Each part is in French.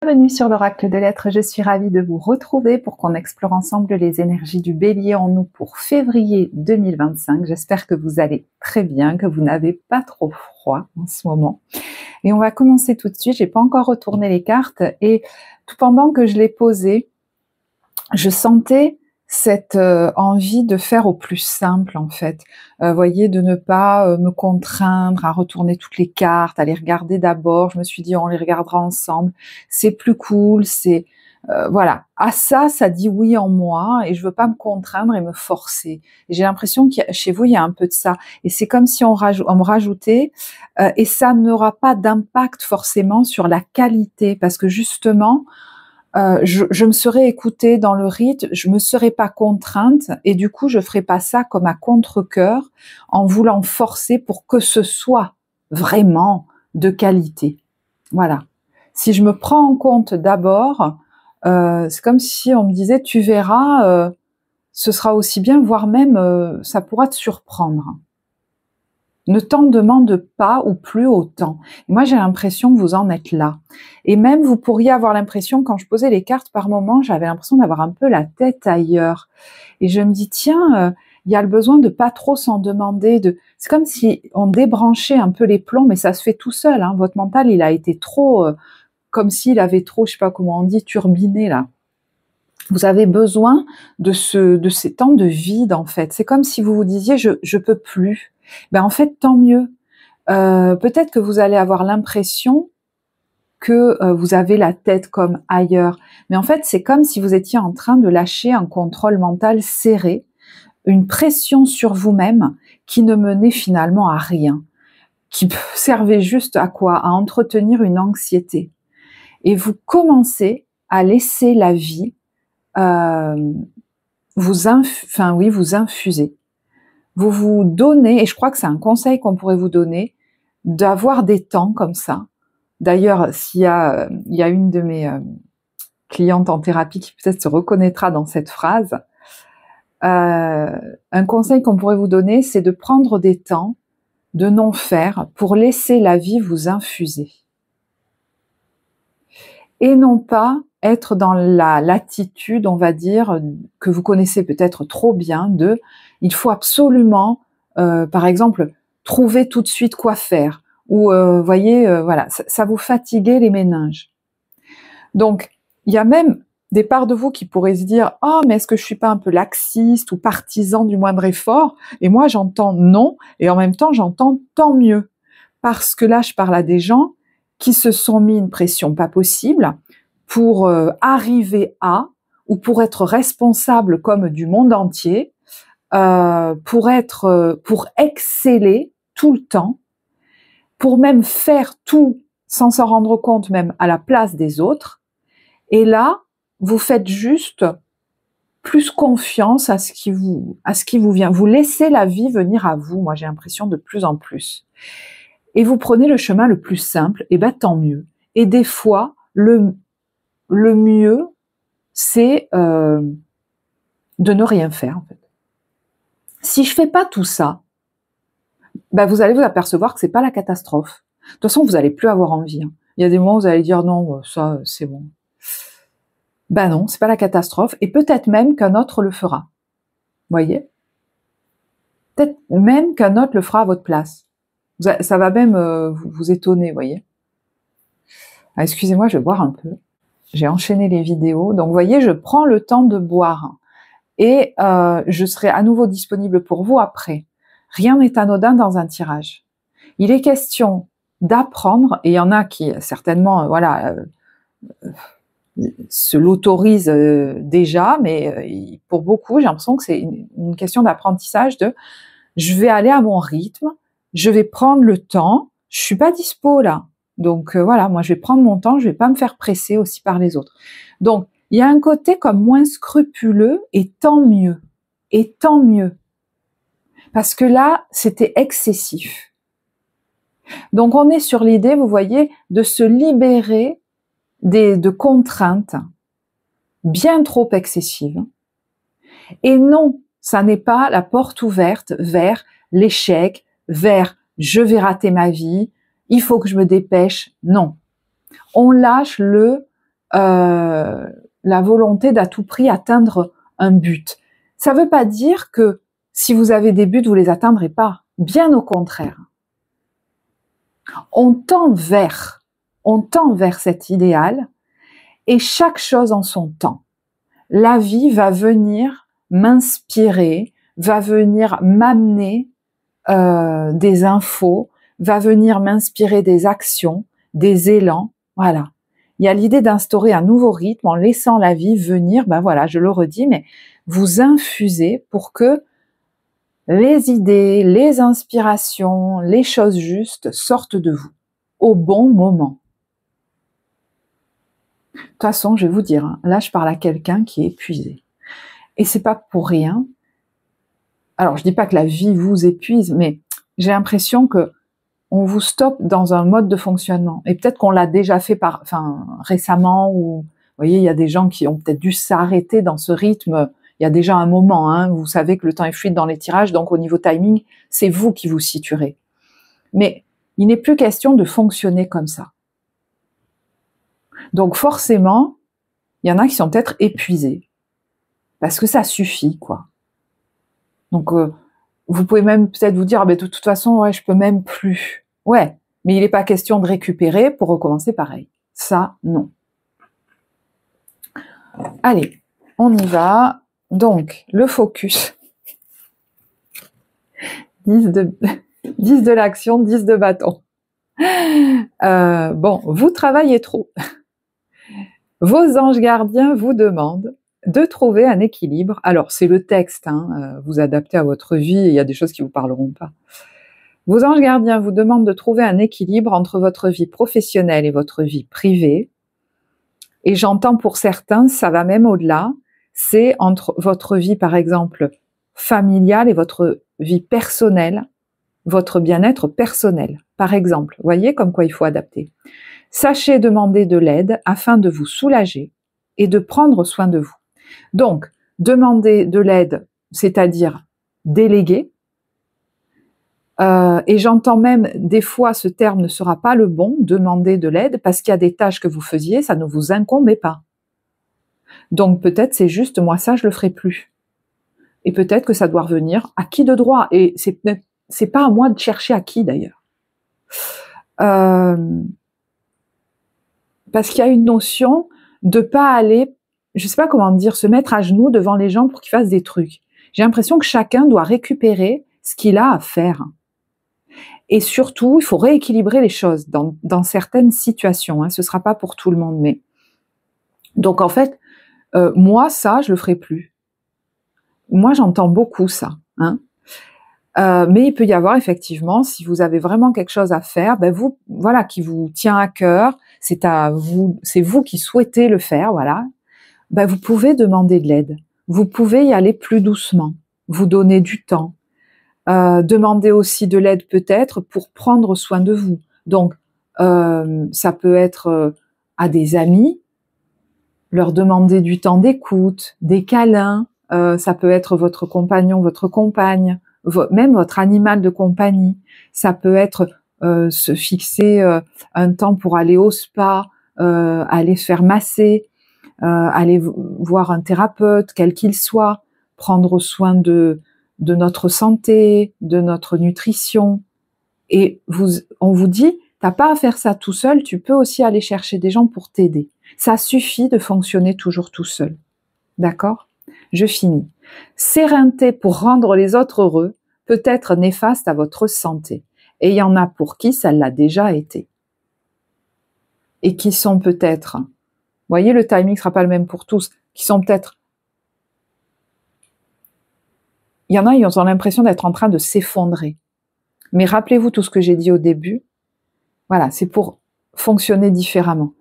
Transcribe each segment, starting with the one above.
Bienvenue sur l'Oracle de l'Être, je suis ravie de vous retrouver pour qu'on explore ensemble les énergies du Bélier en nous pour février 2025. J'espère que vous allez très bien, que vous n'avez pas trop froid en ce moment. Et on va commencer tout de suite, j'ai pas encore retourné les cartes et tout pendant que je les posais, je sentais cette envie de faire au plus simple en fait. Voyez, de ne pas me contraindre à retourner toutes les cartes, à les regarder d'abord. Je me suis dit on les regardera ensemble. C'est plus cool, c'est voilà. À ça, ça dit oui en moi et je veux pas me contraindre et me forcer. Et j'ai l'impression que chez vous il y a un peu de ça. Et c'est comme si on me rajoutait et ça n'aura pas d'impact forcément sur la qualité parce que justement je me serais écoutée dans le rythme, je me serais pas contrainte et du coup je ferais pas ça comme à contre-cœur en voulant forcer pour que ce soit vraiment de qualité. Voilà. Si je me prends en compte d'abord, c'est comme si on me disait tu verras, ce sera aussi bien, voire même ça pourra te surprendre. Ne t'en demande pas ou plus autant. Et moi, j'ai l'impression que vous en êtes là. Et même, vous pourriez avoir l'impression, quand je posais les cartes par moment, j'avais l'impression d'avoir un peu la tête ailleurs. Et je me dis, tiens, il y a le besoin de pas trop s'en demander. C'est comme si on débranchait un peu les plombs, mais ça se fait tout seul. Hein. Votre mental, il a été trop, comme s'il avait trop, je sais pas comment on dit, turbiné là. Vous avez besoin de ces temps de vide en fait. C'est comme si vous vous disiez je peux plus. Ben en fait tant mieux. Peut-être que vous allez avoir l'impression que vous avez la tête comme ailleurs, mais en fait c'est comme si vous étiez en train de lâcher un contrôle mental serré, une pression sur vous-même qui ne menait finalement à rien, qui servait juste à quoi? À entretenir une anxiété. Et vous commencez à laisser la vie vous infuser. Vous vous donnez, et je crois que c'est un conseil qu'on pourrait vous donner, d'avoir des temps comme ça. D'ailleurs, il y a une de mes clientes en thérapie qui peut-être se reconnaîtra dans cette phrase. Un conseil qu'on pourrait vous donner, c'est de prendre des temps de non faire pour laisser la vie vous infuser. Et non pas être dans la latitude, on va dire, que vous connaissez peut-être trop bien, de il faut absolument, par exemple, trouver tout de suite quoi faire, ou voyez, voilà, ça vous fatiguez les méninges. Donc, il y a même des parts de vous qui pourraient se dire « Ah, mais est-ce que je suis pas un peu laxiste ou partisan du moindre effort ?» Et moi, j'entends non, et en même temps, j'entends tant mieux. Parce que là, je parle à des gens qui se sont mis une pression pas possible pour arriver à, ou pour être responsable comme du monde entier, pour exceller tout le temps, pour même faire tout sans s'en rendre compte, même à la place des autres. Et là, vous faites juste plus confiance à ce qui vous vient. Vous laissez la vie venir à vous, moi j'ai l'impression de plus en plus. Et vous prenez le chemin le plus simple, et ben tant mieux. Et des fois, le mieux, c'est de ne rien faire en fait. Si je fais pas tout ça, ben vous allez vous apercevoir que c'est pas la catastrophe. De toute façon, vous allez plus avoir envie. Hein. Il y a des moments où vous allez dire non, ça c'est bon. Ben non, c'est pas la catastrophe, et peut-être même qu'un autre le fera. Voyez ? Peut-être même qu'un autre le fera à votre place. Ça va même vous étonner, voyez. Ah, excusez-moi, je vais boire un peu. J'ai enchaîné les vidéos. Donc, vous voyez, je prends le temps de boire. Et je serai à nouveau disponible pour vous après. Rien n'est anodin dans un tirage. Il est question d'apprendre, et il y en a qui, certainement, se l'autorisent déjà, mais pour beaucoup, j'ai l'impression que c'est une question d'apprentissage de je vais aller à mon rythme, je vais prendre le temps, je suis pas dispo là. Donc voilà, moi je vais prendre mon temps, je vais pas me faire presser aussi par les autres. Donc il y a un côté comme moins scrupuleux, et tant mieux. Et tant mieux. Parce que là, c'était excessif. Donc on est sur l'idée, vous voyez, de se libérer de contraintes bien trop excessives. Et non, ça n'est pas la porte ouverte vers l'échec, vers je vais rater ma vie, il faut que je me dépêche. Non. On lâche le la volonté d'à tout prix atteindre un but. Ça ne veut pas dire que si vous avez des buts, vous les atteindrez pas. Bien au contraire. On tend vers cet idéal et chaque chose en son temps. La vie va venir m'inspirer, va venir m'amener des infos, va venir m'inspirer des actions, des élans, voilà. Il y a l'idée d'instaurer un nouveau rythme en laissant la vie venir, ben voilà, je le redis, mais vous infusez pour que les idées, les inspirations, les choses justes sortent de vous au bon moment. De toute façon, je vais vous dire, hein, là je parle à quelqu'un qui est épuisé. Et c'est pas pour rien. Alors je dis pas que la vie vous épuise, mais j'ai l'impression que on vous stoppe dans un mode de fonctionnement. Et peut-être qu'on l'a déjà fait récemment, ou vous voyez, il y a des gens qui ont peut-être dû s'arrêter dans ce rythme il y a déjà un moment. Hein, vous savez que le temps est fluide dans les tirages, donc au niveau timing, c'est vous qui vous situerez. Mais il n'est plus question de fonctionner comme ça. Donc forcément, il y en a qui sont peut-être épuisés. Parce que ça suffit, quoi. Donc, vous pouvez même peut-être vous dire, ah ben, de toute façon, ouais, je peux même plus. Ouais, mais il n'est pas question de récupérer pour recommencer pareil. Ça, non. Allez, on y va. Donc, le focus. 10 de l'action, 10 de bâton. Bon, vous travaillez trop. Vos anges gardiens vous demandent de trouver un équilibre. Alors, c'est le texte, hein, vous adaptez à votre vie, et il y a des choses qui ne vous parleront pas. Vos anges gardiens vous demandent de trouver un équilibre entre votre vie professionnelle et votre vie privée. Et j'entends pour certains, ça va même au-delà, c'est entre votre vie, par exemple, familiale et votre vie personnelle, votre bien-être personnel. Par exemple, vous voyez comme quoi il faut adapter. Sachez demander de l'aide afin de vous soulager et de prendre soin de vous. Donc, demander de l'aide, c'est-à-dire déléguer, et j'entends même, des fois, ce terme ne sera pas le bon, demander de l'aide, parce qu'il y a des tâches que vous faisiez, ça ne vous incombait pas. Donc peut-être c'est juste, moi ça, je le ferai plus. Et peut-être que ça doit revenir à qui de droit. Et c'est pas à moi de chercher à qui, d'ailleurs. Parce qu'il y a une notion de pas aller, je sais pas comment dire, se mettre à genoux devant les gens pour qu'ils fassent des trucs. J'ai l'impression que chacun doit récupérer ce qu'il a à faire. Et surtout, il faut rééquilibrer les choses dans certaines situations. Hein. Ce sera pas pour tout le monde, mais donc en fait, moi ça, je le ferai plus. Moi, j'entends beaucoup ça. Hein. Mais il peut y avoir effectivement, si vous avez vraiment quelque chose à faire, ben vous, voilà, qui vous tient à cœur, c'est vous qui souhaitez le faire, voilà. Ben vous pouvez demander de l'aide. Vous pouvez y aller plus doucement, vous donner du temps. Demander aussi de l'aide peut-être pour prendre soin de vous. Donc, ça peut être à des amis, leur demander du temps d'écoute, des câlins, ça peut être votre compagnon, votre compagne, même votre animal de compagnie. Ça peut être se fixer un temps pour aller au spa, aller se faire masser, aller voir un thérapeute, quel qu'il soit, prendre soin de notre santé, de notre nutrition. Et on vous dit, t'as pas à faire ça tout seul, tu peux aussi aller chercher des gens pour t'aider. Ça suffit de fonctionner toujours tout seul. D'accord ? Je finis. Sérénité pour rendre les autres heureux peut être néfaste à votre santé. Et il y en a pour qui ça l'a déjà été. Et qui sont peut-être, vous voyez, le timing ne sera pas le même pour tous, qui sont peut-être, il y en a, ils ont l'impression d'être en train de s'effondrer. Mais rappelez-vous tout ce que j'ai dit au début, voilà, c'est pour fonctionner différemment.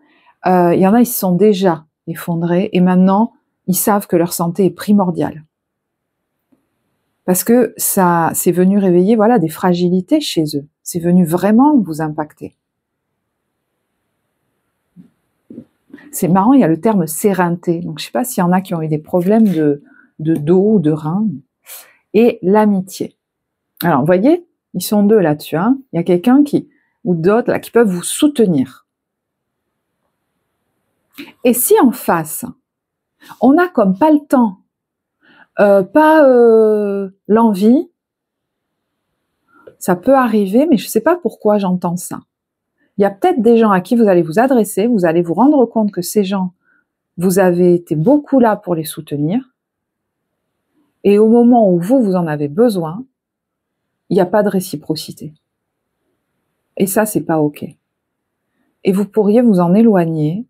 Il y en a, ils se sont déjà effondrés et maintenant, ils savent que leur santé est primordiale. Parce que ça, c'est venu réveiller, voilà, des fragilités chez eux. C'est venu vraiment vous impacter. C'est marrant, il y a le terme sérénité. Donc, je ne sais pas s'il y en a qui ont eu des problèmes de dos ou de reins. Et l'amitié. Alors, vous voyez, ils sont deux là-dessus. Hein. Il y a quelqu'un ou d'autres là qui peuvent vous soutenir. Et si en face, on n'a comme pas le temps, pas l'envie, ça peut arriver, mais je ne sais pas pourquoi j'entends ça. Il y a peut-être des gens à qui vous allez vous adresser, vous allez vous rendre compte que ces gens, vous avez été beaucoup là pour les soutenir, et au moment où vous en avez besoin, il n'y a pas de réciprocité. Et ça, c'est pas OK. Et vous pourriez vous en éloigner.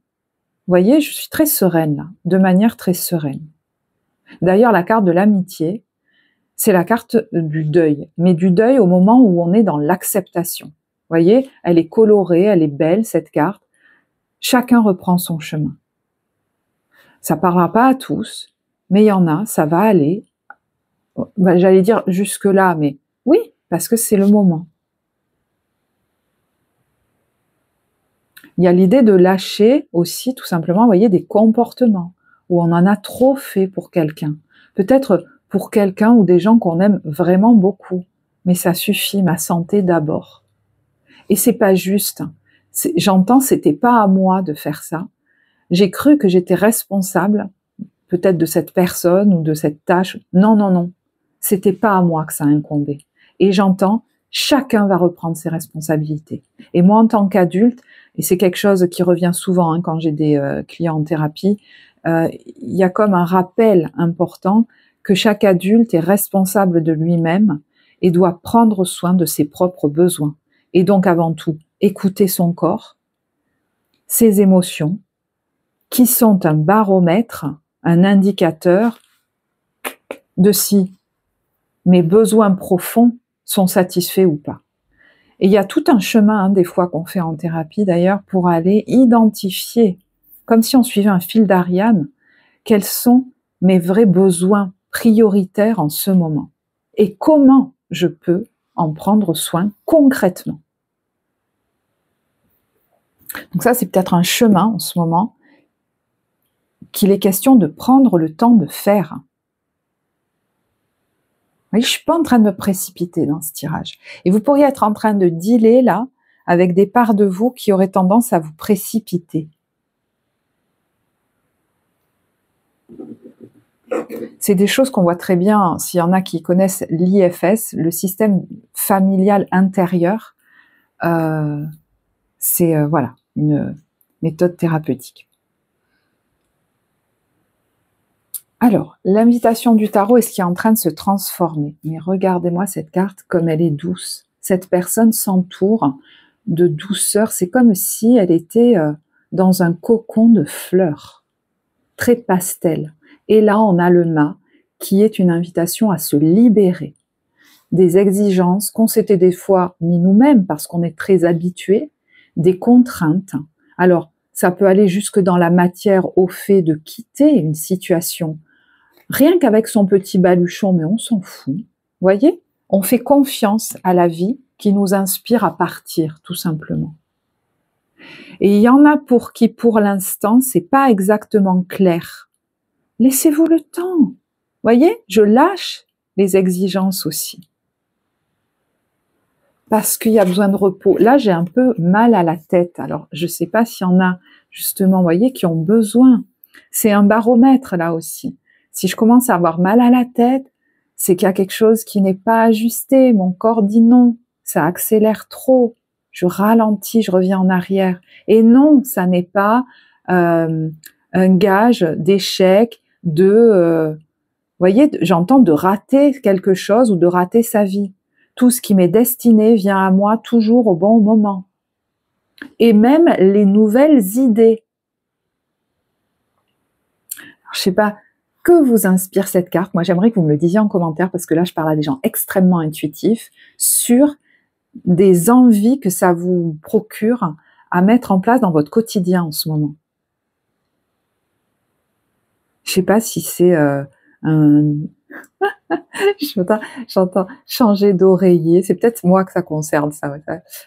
Vous voyez, je suis très sereine là, de manière très sereine. D'ailleurs, la carte de l'amitié, c'est la carte du deuil, mais du deuil au moment où on est dans l'acceptation. Vous voyez, elle est colorée, elle est belle, cette carte. Chacun reprend son chemin. Ça parlera pas à tous, mais il y en a, ça va aller. J'allais dire jusque-là, mais oui, parce que c'est le moment. Il y a l'idée de lâcher aussi, tout simplement, vous voyez, des comportements où on en a trop fait pour quelqu'un. Peut-être pour quelqu'un ou des gens qu'on aime vraiment beaucoup, mais ça suffit, ma santé d'abord. Et c'est pas juste. J'entends, c'était pas à moi de faire ça. J'ai cru que j'étais responsable, peut-être de cette personne ou de cette tâche. Non, non, non. C'était pas à moi que ça incombait. Et j'entends, chacun va reprendre ses responsabilités. Et moi, en tant qu'adulte, et c'est quelque chose qui revient souvent hein, quand j'ai des clients en thérapie, il y a comme un rappel important que chaque adulte est responsable de lui-même et doit prendre soin de ses propres besoins. Et donc, avant tout, écouter son corps, ses émotions, qui sont un baromètre, un indicateur de si mes besoins profonds sont satisfaits ou pas. Et il y a tout un chemin, hein, des fois qu'on fait en thérapie d'ailleurs, pour aller identifier, comme si on suivait un fil d'Ariane, quels sont mes vrais besoins prioritaires en ce moment et comment je peux en prendre soin concrètement. Donc ça, c'est peut-être un chemin en ce moment qu'il est question de prendre le temps de faire. Oui, je suis pas en train de me précipiter dans ce tirage. Et vous pourriez être en train de dealer là avec des parts de vous qui auraient tendance à vous précipiter. C'est des choses qu'on voit très bien, s'il y en a qui connaissent l'IFS, le système familial intérieur, c'est voilà, une méthode thérapeutique. Alors, l'invitation du tarot est ce qui est en train de se transformer. Mais regardez-moi cette carte comme elle est douce. Cette personne s'entoure de douceur. C'est comme si elle était dans un cocon de fleurs, très pastel. Et là, on a le mât qui est une invitation à se libérer des exigences qu'on s'était des fois mis nous-mêmes parce qu'on est très habitué, des contraintes. Alors, ça peut aller jusque dans la matière au fait de quitter une situation rien qu'avec son petit baluchon, mais on s'en fout. Voyez, on fait confiance à la vie qui nous inspire à partir, tout simplement. Et il y en a pour qui, pour l'instant, c'est pas exactement clair. Laissez-vous le temps. Voyez, je lâche les exigences aussi. Parce qu'il y a besoin de repos. Là, j'ai un peu mal à la tête. Alors, je sais pas s'il y en a, justement, voyez, qui ont besoin. C'est un baromètre, là aussi. Si je commence à avoir mal à la tête, c'est qu'il y a quelque chose qui n'est pas ajusté. Mon corps dit non, ça accélère trop. Je ralentis, je reviens en arrière. Et non, ça n'est pas un gage d'échec, voyez, j'entends de rater quelque chose ou de rater sa vie. Tout ce qui m'est destiné vient à moi toujours au bon moment. Et même les nouvelles idées. Alors, je sais pas, que vous inspire cette carte? Moi, j'aimerais que vous me le disiez en commentaire parce que là, je parle à des gens extrêmement intuitifs sur des envies que ça vous procure à mettre en place dans votre quotidien en ce moment. Je sais pas si c'est j'entends changer d'oreiller. C'est peut-être moi que ça concerne, ça. Ouais.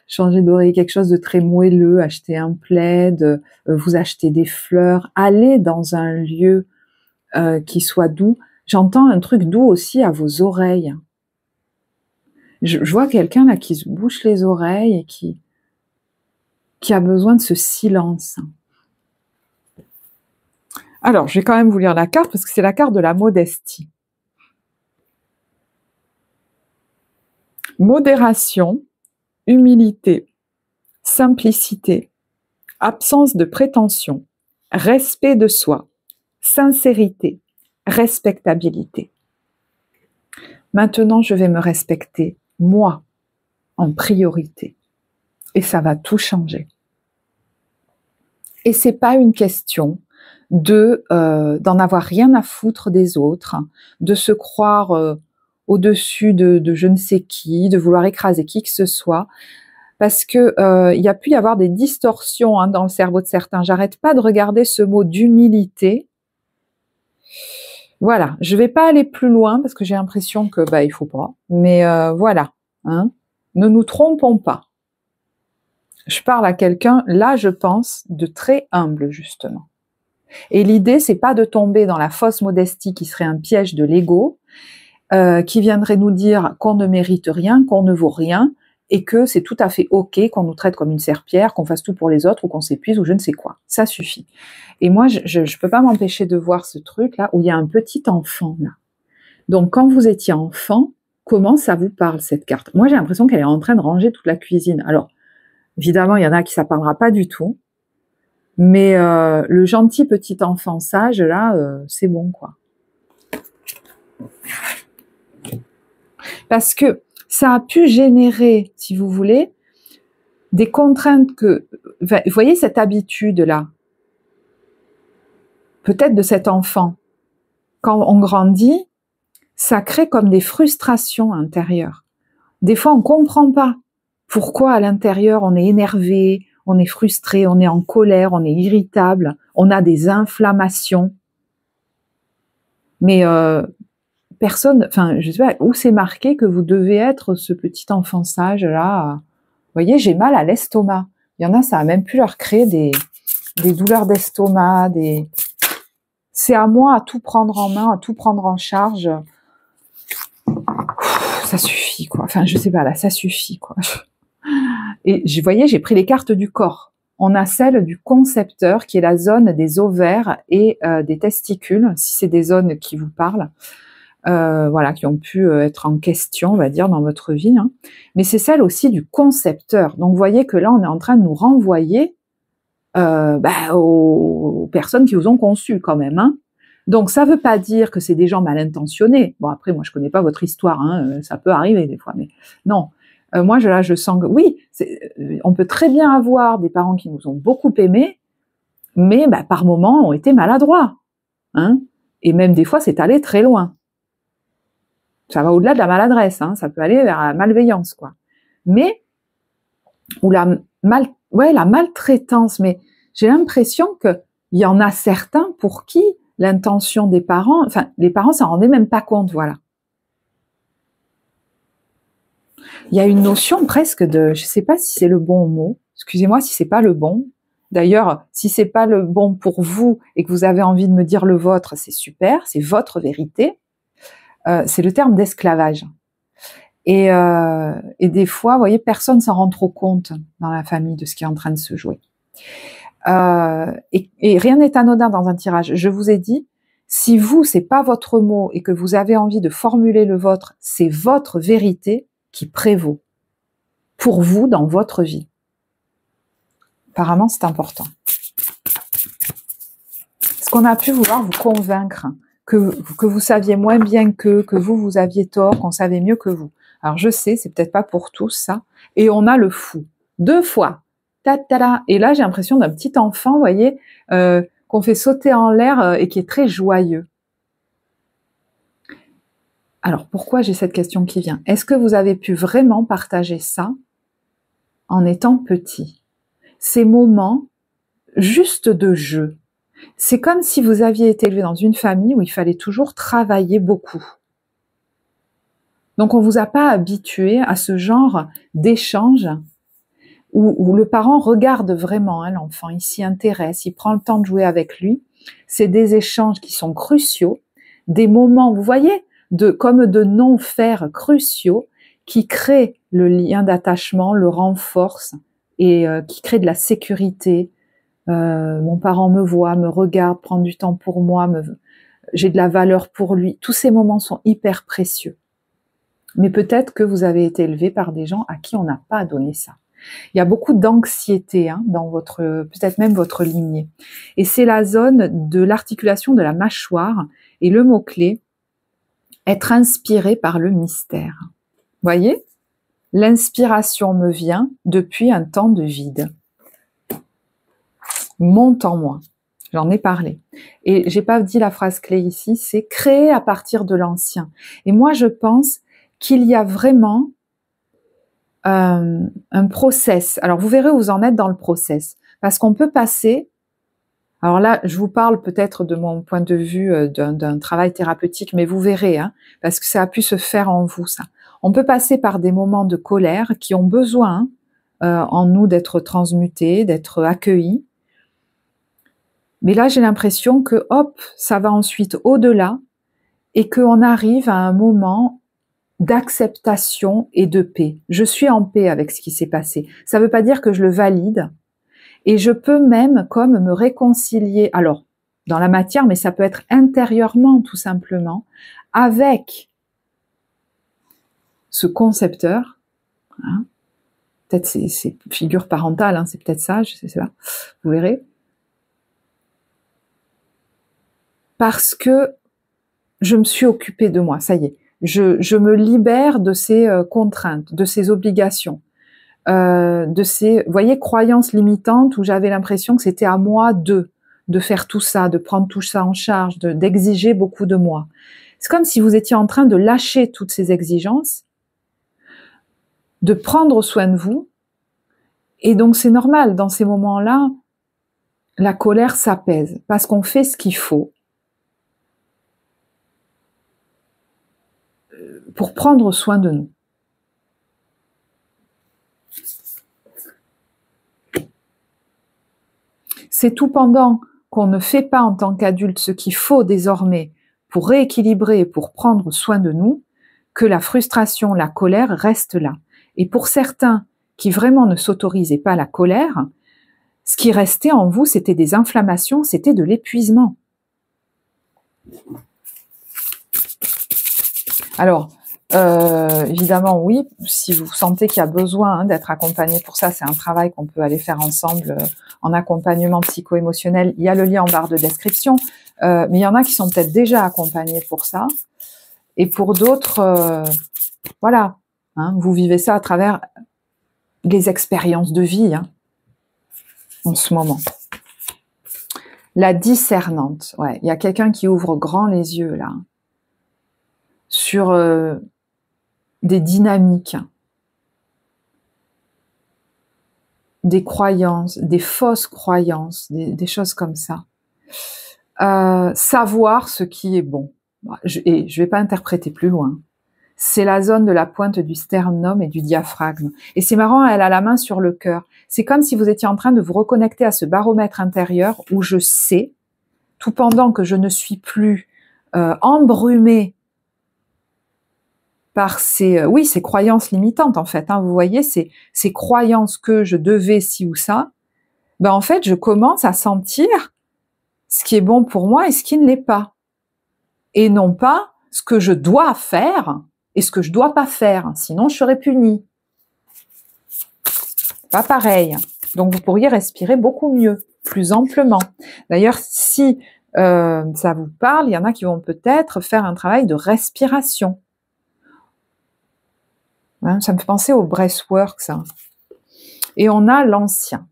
Changer d'oreiller, quelque chose de très moelleux, acheter un plaid, vous acheter des fleurs, aller dans un lieu qui soit doux. J'entends un truc doux aussi à vos oreilles. Je vois quelqu'un là qui se bouche les oreilles et qui a besoin de ce silence. Alors, je vais quand même vous lire la carte parce que c'est la carte de la modestie. Modération, humilité, simplicité, absence de prétention, respect de soi, sincérité, respectabilité. Maintenant, je vais me respecter, moi, en priorité. Et ça va tout changer. Et c'est pas une question d'en avoir rien à foutre des autres, de se croire au-dessus de je ne sais qui, de vouloir écraser qui que ce soit, parce que il y a pu y avoir des distorsions dans le cerveau de certains. J'arrête pas de regarder ce mot d'humilité. Voilà, je vais pas aller plus loin parce que j'ai l'impression que il faut pas. Mais voilà, hein, ne nous trompons pas. Je parle à quelqu'un, là, je pense, de très humble, justement. Et l'idée, c'est pas de tomber dans la fausse modestie qui serait un piège de l'ego, qui viendrait nous dire qu'on ne mérite rien, qu'on ne vaut rien, et que c'est tout à fait OK qu'on nous traite comme une serpillière, qu'on fasse tout pour les autres, ou qu'on s'épuise, ou je ne sais quoi. Ça suffit. Et moi, je peux pas m'empêcher de voir ce truc-là, où il y a un petit enfant, là. Donc, quand vous étiez enfant, comment ça vous parle, cette carte? Moi, j'ai l'impression qu'elle est en train de ranger toute la cuisine. Alors, évidemment, il y en a qui ça parlera pas du tout. Mais le gentil petit enfant sage, là, c'est bon, quoi. Parce que ça a pu générer, si vous voulez, des contraintes que... Vous voyez cette habitude-là, peut-être de cet enfant, quand on grandit, ça crée comme des frustrations intérieures. Des fois, on ne comprend pas pourquoi à l'intérieur on est énervé, on est frustré, on est en colère, on est irritable, on a des inflammations. Mais personne, enfin, je sais pas, où c'est marqué que vous devez être ce petit enfant sage là. Vous voyez, j'ai mal à l'estomac. Il y en a, ça a même pu leur créer des douleurs d'estomac, c'est à moi à tout prendre en main, à tout prendre en charge. Ça suffit, quoi. Enfin, je sais pas, là, ça suffit, quoi. Et vous voyez, j'ai pris les cartes du corps. On a celle du concepteur, qui est la zone des ovaires et des testicules, si c'est des zones qui vous parlent. Voilà, qui ont pu être en question, on va dire, dans votre vie. Hein. Mais c'est celle aussi du concepteur. Donc, vous voyez que là, on est en train de nous renvoyer aux personnes qui vous ont conçu, quand même. Hein. Donc, ça ne veut pas dire que c'est des gens mal intentionnés. Bon, après, moi, je connais pas votre histoire. Hein, ça peut arriver des fois, mais non. Moi, je sens que oui, on peut très bien avoir des parents qui nous ont beaucoup aimés, mais par moments ont été maladroits. Hein. Et même des fois, c'est allé très loin. Ça va au-delà de la maladresse, hein, ça peut aller vers la malveillance, quoi. Mais, ou la maltraitance, mais j'ai l'impression qu'il y en a certains pour qui l'intention des parents, enfin, les parents s'en rendaient même pas compte, voilà. Il y a une notion presque de, je sais pas si c'est le bon mot, excusez-moi si c'est pas le bon. D'ailleurs, si c'est pas le bon pour vous et que vous avez envie de me dire le vôtre, c'est super, c'est votre vérité. C'est le terme d'esclavage. Et des fois, vous voyez, personne s'en rend trop compte dans la famille de ce qui est en train de se jouer. Et rien n'est anodin dans un tirage. Je vous ai dit, si vous, c'est pas votre mot et que vous avez envie de formuler le vôtre, c'est votre vérité qui prévaut pour vous dans votre vie. Apparemment, c'est important. Est-ce qu'on a pu vouloir vous convaincre que vous saviez moins bien que vous aviez tort, qu'on savait mieux que vous. Alors je sais, c'est peut-être pas pour tous ça. Et on a le fou. 2 fois. Ta-ta-la. Et là, j'ai l'impression d'un petit enfant, vous voyez, qu'on fait sauter en l'air et qui est très joyeux. Alors pourquoi j'ai cette question qui vient? Est-ce que vous avez pu vraiment partager ça en étant petit? Ces moments juste de jeu. C'est comme si vous aviez été élevé dans une famille où il fallait toujours travailler beaucoup. Donc on vous a pas habitué à ce genre d'échange où le parent regarde vraiment l'enfant, il s'y intéresse, il prend le temps de jouer avec lui. C'est des échanges qui sont cruciaux, des moments, vous voyez, comme de non-faire cruciaux qui créent le lien d'attachement, le renforcent et qui créent de la sécurité, mon parent me voit, me regarde, prend du temps pour moi, j'ai de la valeur pour lui. Tous ces moments sont hyper précieux. Mais peut-être que vous avez été élevé par des gens à qui on n'a pas donné ça. Il y a beaucoup d'anxiété dans votre, peut-être même votre lignée. Et c'est la zone de l'articulation de la mâchoire. Et le mot-clé, être inspiré par le mystère. Voyez ? L'inspiration me vient depuis un temps de vide. Monte en moi. J'en ai parlé. Et j'ai pas dit la phrase clé ici, c'est créer à partir de l'ancien. Et moi, je pense qu'il y a vraiment un process. Alors, vous verrez où vous en êtes dans le process. Parce qu'on peut passer... Alors là, je vous parle peut-être de mon point de vue d'un travail thérapeutique, mais vous verrez, parce que ça a pu se faire en vous, ça. On peut passer par des moments de colère qui ont besoin en nous d'être transmutés, d'être accueillis. Mais là, j'ai l'impression que, hop, ça va ensuite au-delà et qu'on arrive à un moment d'acceptation et de paix. Je suis en paix avec ce qui s'est passé. Ça ne veut pas dire que je le valide. Et je peux même comme me réconcilier, alors dans la matière, mais ça peut être intérieurement tout simplement, avec ce concepteur, peut-être c'est figure parentale, c'est peut-être ça, je sais pas, vous verrez. Parce que je me suis occupée de moi, ça y est, je me libère de ces contraintes, de ces obligations. De ces, vous voyez, croyances limitantes où j'avais l'impression que c'était à moi de faire tout ça, de prendre tout ça en charge, d'exiger beaucoup de moi. C'est comme si vous étiez en train de lâcher toutes ces exigences, de prendre soin de vous, et donc c'est normal, dans ces moments-là, la colère s'apaise, parce qu'on fait ce qu'il faut pour prendre soin de nous. C'est tout pendant qu'on ne fait pas en tant qu'adulte ce qu'il faut désormais pour rééquilibrer et pour prendre soin de nous, que la frustration, la colère reste là. Et pour certains qui vraiment ne s'autorisaient pas la colère, ce qui restait en vous, c'était des inflammations, c'était de l'épuisement. Alors, évidemment, oui, si vous sentez qu'il y a besoin d'être accompagné pour ça, c'est un travail qu'on peut aller faire ensemble en accompagnement psycho-émotionnel. Il y a le lien en barre de description, mais il y en a qui sont peut-être déjà accompagnés pour ça. Et pour d'autres, voilà, vous vivez ça à travers les expériences de vie en ce moment. La discernante, ouais, il y a quelqu'un qui ouvre grand les yeux là, sur des dynamiques, des croyances, des fausses croyances, des choses comme ça. Savoir ce qui est bon. Et je vais pas interpréter plus loin. C'est la zone de la pointe du sternum et du diaphragme. Et c'est marrant, elle a la main sur le cœur. C'est comme si vous étiez en train de vous reconnecter à ce baromètre intérieur où je sais, tout pendant que je ne suis plus embrumée par ces croyances limitantes en fait. Vous voyez, ces croyances que je devais ci ou ça. Ben en fait, je commence à sentir ce qui est bon pour moi et ce qui ne l'est pas. Et non pas ce que je dois faire et ce que je dois pas faire. Sinon, je serais punie. Pas pareil. Donc, vous pourriez respirer beaucoup mieux, plus amplement. D'ailleurs, si ça vous parle, il y en a qui vont peut-être faire un travail de respiration. Ça me fait penser au breathwork, ça. Et on a l'ancien.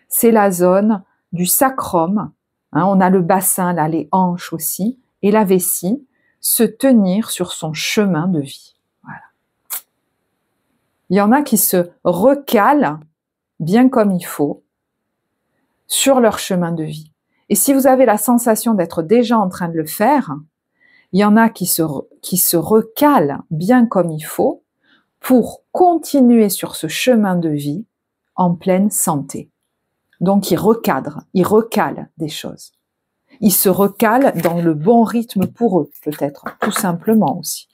C'est la zone du sacrum. On a le bassin, là, les hanches aussi, et la vessie, se tenir sur son chemin de vie. Voilà. Il y en a qui se recalent bien comme il faut sur leur chemin de vie. Et si vous avez la sensation d'être déjà en train de le faire, il y en a qui se recalent bien comme il faut pour continuer sur ce chemin de vie en pleine santé. Donc, ils recadrent, ils recalent des choses. Ils se recalent dans le bon rythme pour eux, peut-être, tout simplement aussi.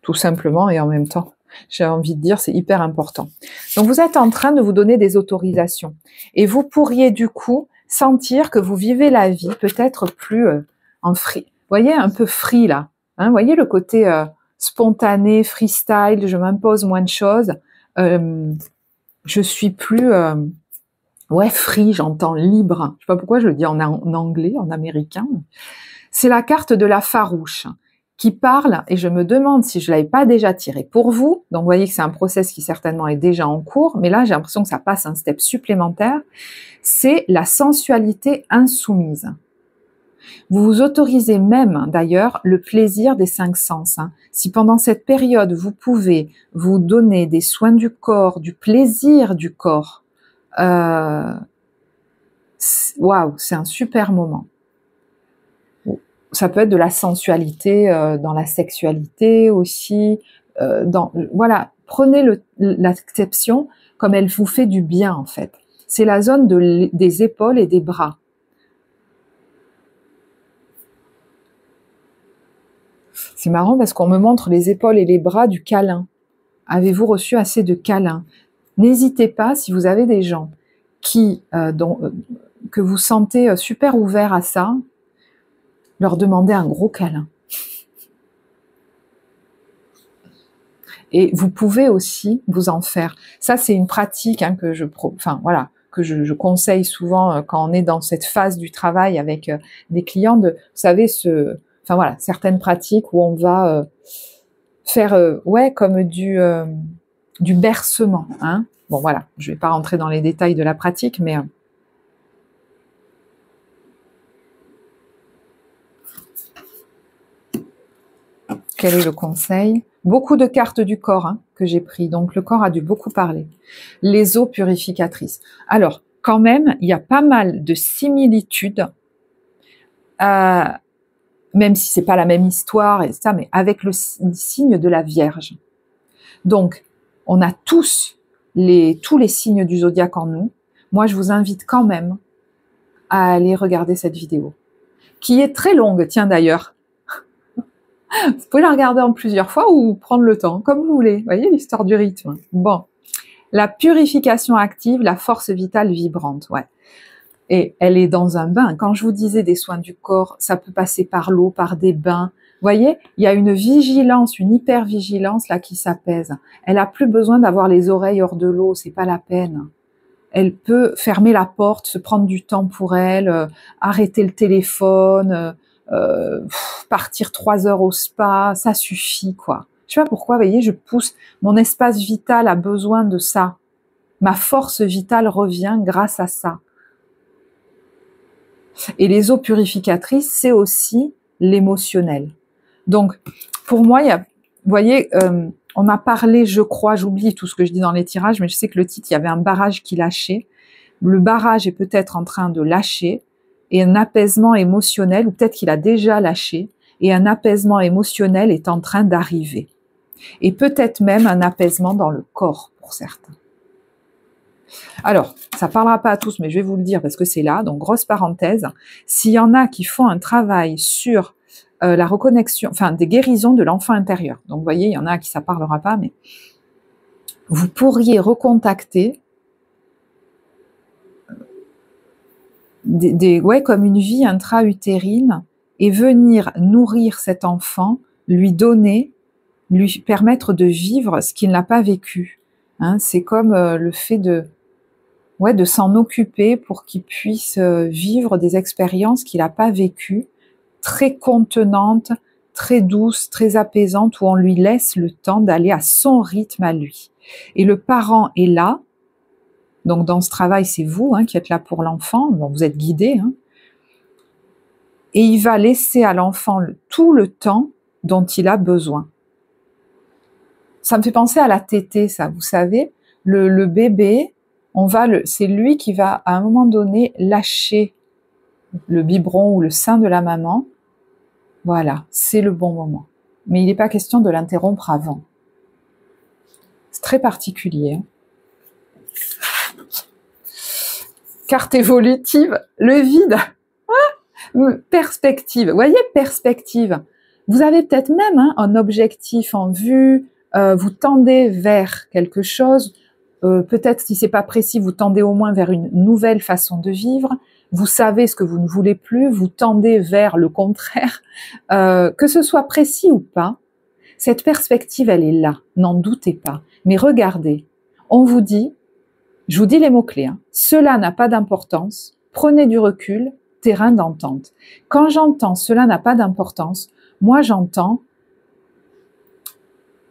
Tout simplement et en même temps, j'ai envie de dire, c'est hyper important. Donc, vous êtes en train de vous donner des autorisations. Et vous pourriez, du coup, sentir que vous vivez la vie peut-être plus en free. Vous voyez, un peu free là. Hein, vous voyez le côté spontané, freestyle, je m'impose moins de choses. Je suis plus... ouais, free, j'entends libre. Je sais pas pourquoi je le dis en anglais, en américain. C'est la carte de la farouche qui parle, et je me demande si je l'avais pas déjà tirée pour vous. Donc, vous voyez que c'est un process qui certainement est déjà en cours, mais là, j'ai l'impression que ça passe un step supplémentaire. C'est la sensualité insoumise. Vous vous autorisez même, d'ailleurs, le plaisir des 5 sens. Si pendant cette période, vous pouvez vous donner des soins du corps, du plaisir du corps, waouh, c'est un super moment. Ça peut être de la sensualité dans la sexualité aussi. Voilà, prenez l'acception comme elle vous fait du bien en fait. C'est la zone des épaules et des bras. C'est marrant parce qu'on me montre les épaules et les bras du câlin. Avez-vous reçu assez de câlins? N'hésitez pas, si vous avez des gens que vous sentez super ouverts à ça, leur demander un gros câlin. Et vous pouvez aussi vous en faire. Ça, c'est une pratique que je conseille souvent quand on est dans cette phase du travail avec des clients. Vous savez, certaines pratiques où on va faire, comme du bercement. Hein. Bon, voilà, je vais pas rentrer dans les détails de la pratique, mais quel est le conseil? Beaucoup de cartes du corps que j'ai pris, donc le corps a dû beaucoup parler. Les eaux purificatrices. Alors, quand même, il y a pas mal de similitudes, même si c'est pas la même histoire et ça, mais avec le signe de la Vierge. Donc, on a tous les signes du zodiaque en nous. Moi, je vous invite quand même à aller regarder cette vidéo, qui est très longue, tiens d'ailleurs. Vous pouvez la regarder en plusieurs fois ou prendre le temps, comme vous voulez. Vous voyez l'histoire du rythme. Bon. La purification active, la force vitale vibrante, ouais. Et elle est dans un bain. Quand je vous disais des soins du corps, ça peut passer par l'eau, par des bains. Vous voyez, il y a une vigilance, une hyper-vigilance là qui s'apaise. Elle a plus besoin d'avoir les oreilles hors de l'eau, c'est pas la peine. Elle peut fermer la porte, se prendre du temps pour elle, arrêter le téléphone, partir 3 heures au spa, ça suffit quoi. Je sais pas pourquoi, vous voyez, je pousse, mon espace vital a besoin de ça. Ma force vitale revient grâce à ça. Et les eaux purificatrices, c'est aussi l'émotionnel. Donc, pour moi, vous voyez, on a parlé, je crois, j'oublie tout ce que je dis dans les tirages, mais je sais que le titre, il y avait un barrage qui lâchait. Le barrage est peut-être en train de lâcher, et un apaisement émotionnel, ou peut-être qu'il a déjà lâché, et un apaisement émotionnel est en train d'arriver. Et peut-être même un apaisement dans le corps, pour certains. Alors, ça parlera pas à tous, mais je vais vous le dire parce que c'est là, donc grosse parenthèse. S'il y en a qui font un travail sur la reconnexion, des guérisons de l'enfant intérieur, donc vous voyez, il y en a à qui ça parlera pas, mais vous pourriez recontacter comme une vie intra-utérine et venir nourrir cet enfant, lui donner, lui permettre de vivre ce qu'il n'a pas vécu. Hein, c'est comme le fait de s'en occuper pour qu'il puisse vivre des expériences qu'il n'a pas vécues, très contenantes, très douces, très apaisantes, où on lui laisse le temps d'aller à son rythme à lui. Et le parent est là, donc dans ce travail, c'est vous qui êtes là pour l'enfant, bon, vous êtes guidé, et il va laisser à l'enfant tout le temps dont il a besoin. Ça me fait penser à la tétée, ça, vous savez, le bébé, c'est lui qui va à un moment donné lâcher le biberon ou le sein de la maman. Voilà, c'est le bon moment. Mais il n'est pas question de l'interrompre avant. C'est très particulier. Carte évolutive, le vide. Perspective. Vous voyez, perspective. Vous avez peut-être même un objectif en vue. Vous tendez vers quelque chose. Peut-être, si c'est pas précis, vous tendez au moins vers une nouvelle façon de vivre. vous savez ce que vous ne voulez plus, vous tendez vers le contraire, que ce soit précis ou pas, cette perspective, elle est là, n'en doutez pas. Mais regardez, on vous dit, je vous dis les mots-clés, hein, cela n'a pas d'importance, prenez du recul, terrain d'entente. Quand j'entends cela n'a pas d'importance, moi j'entends,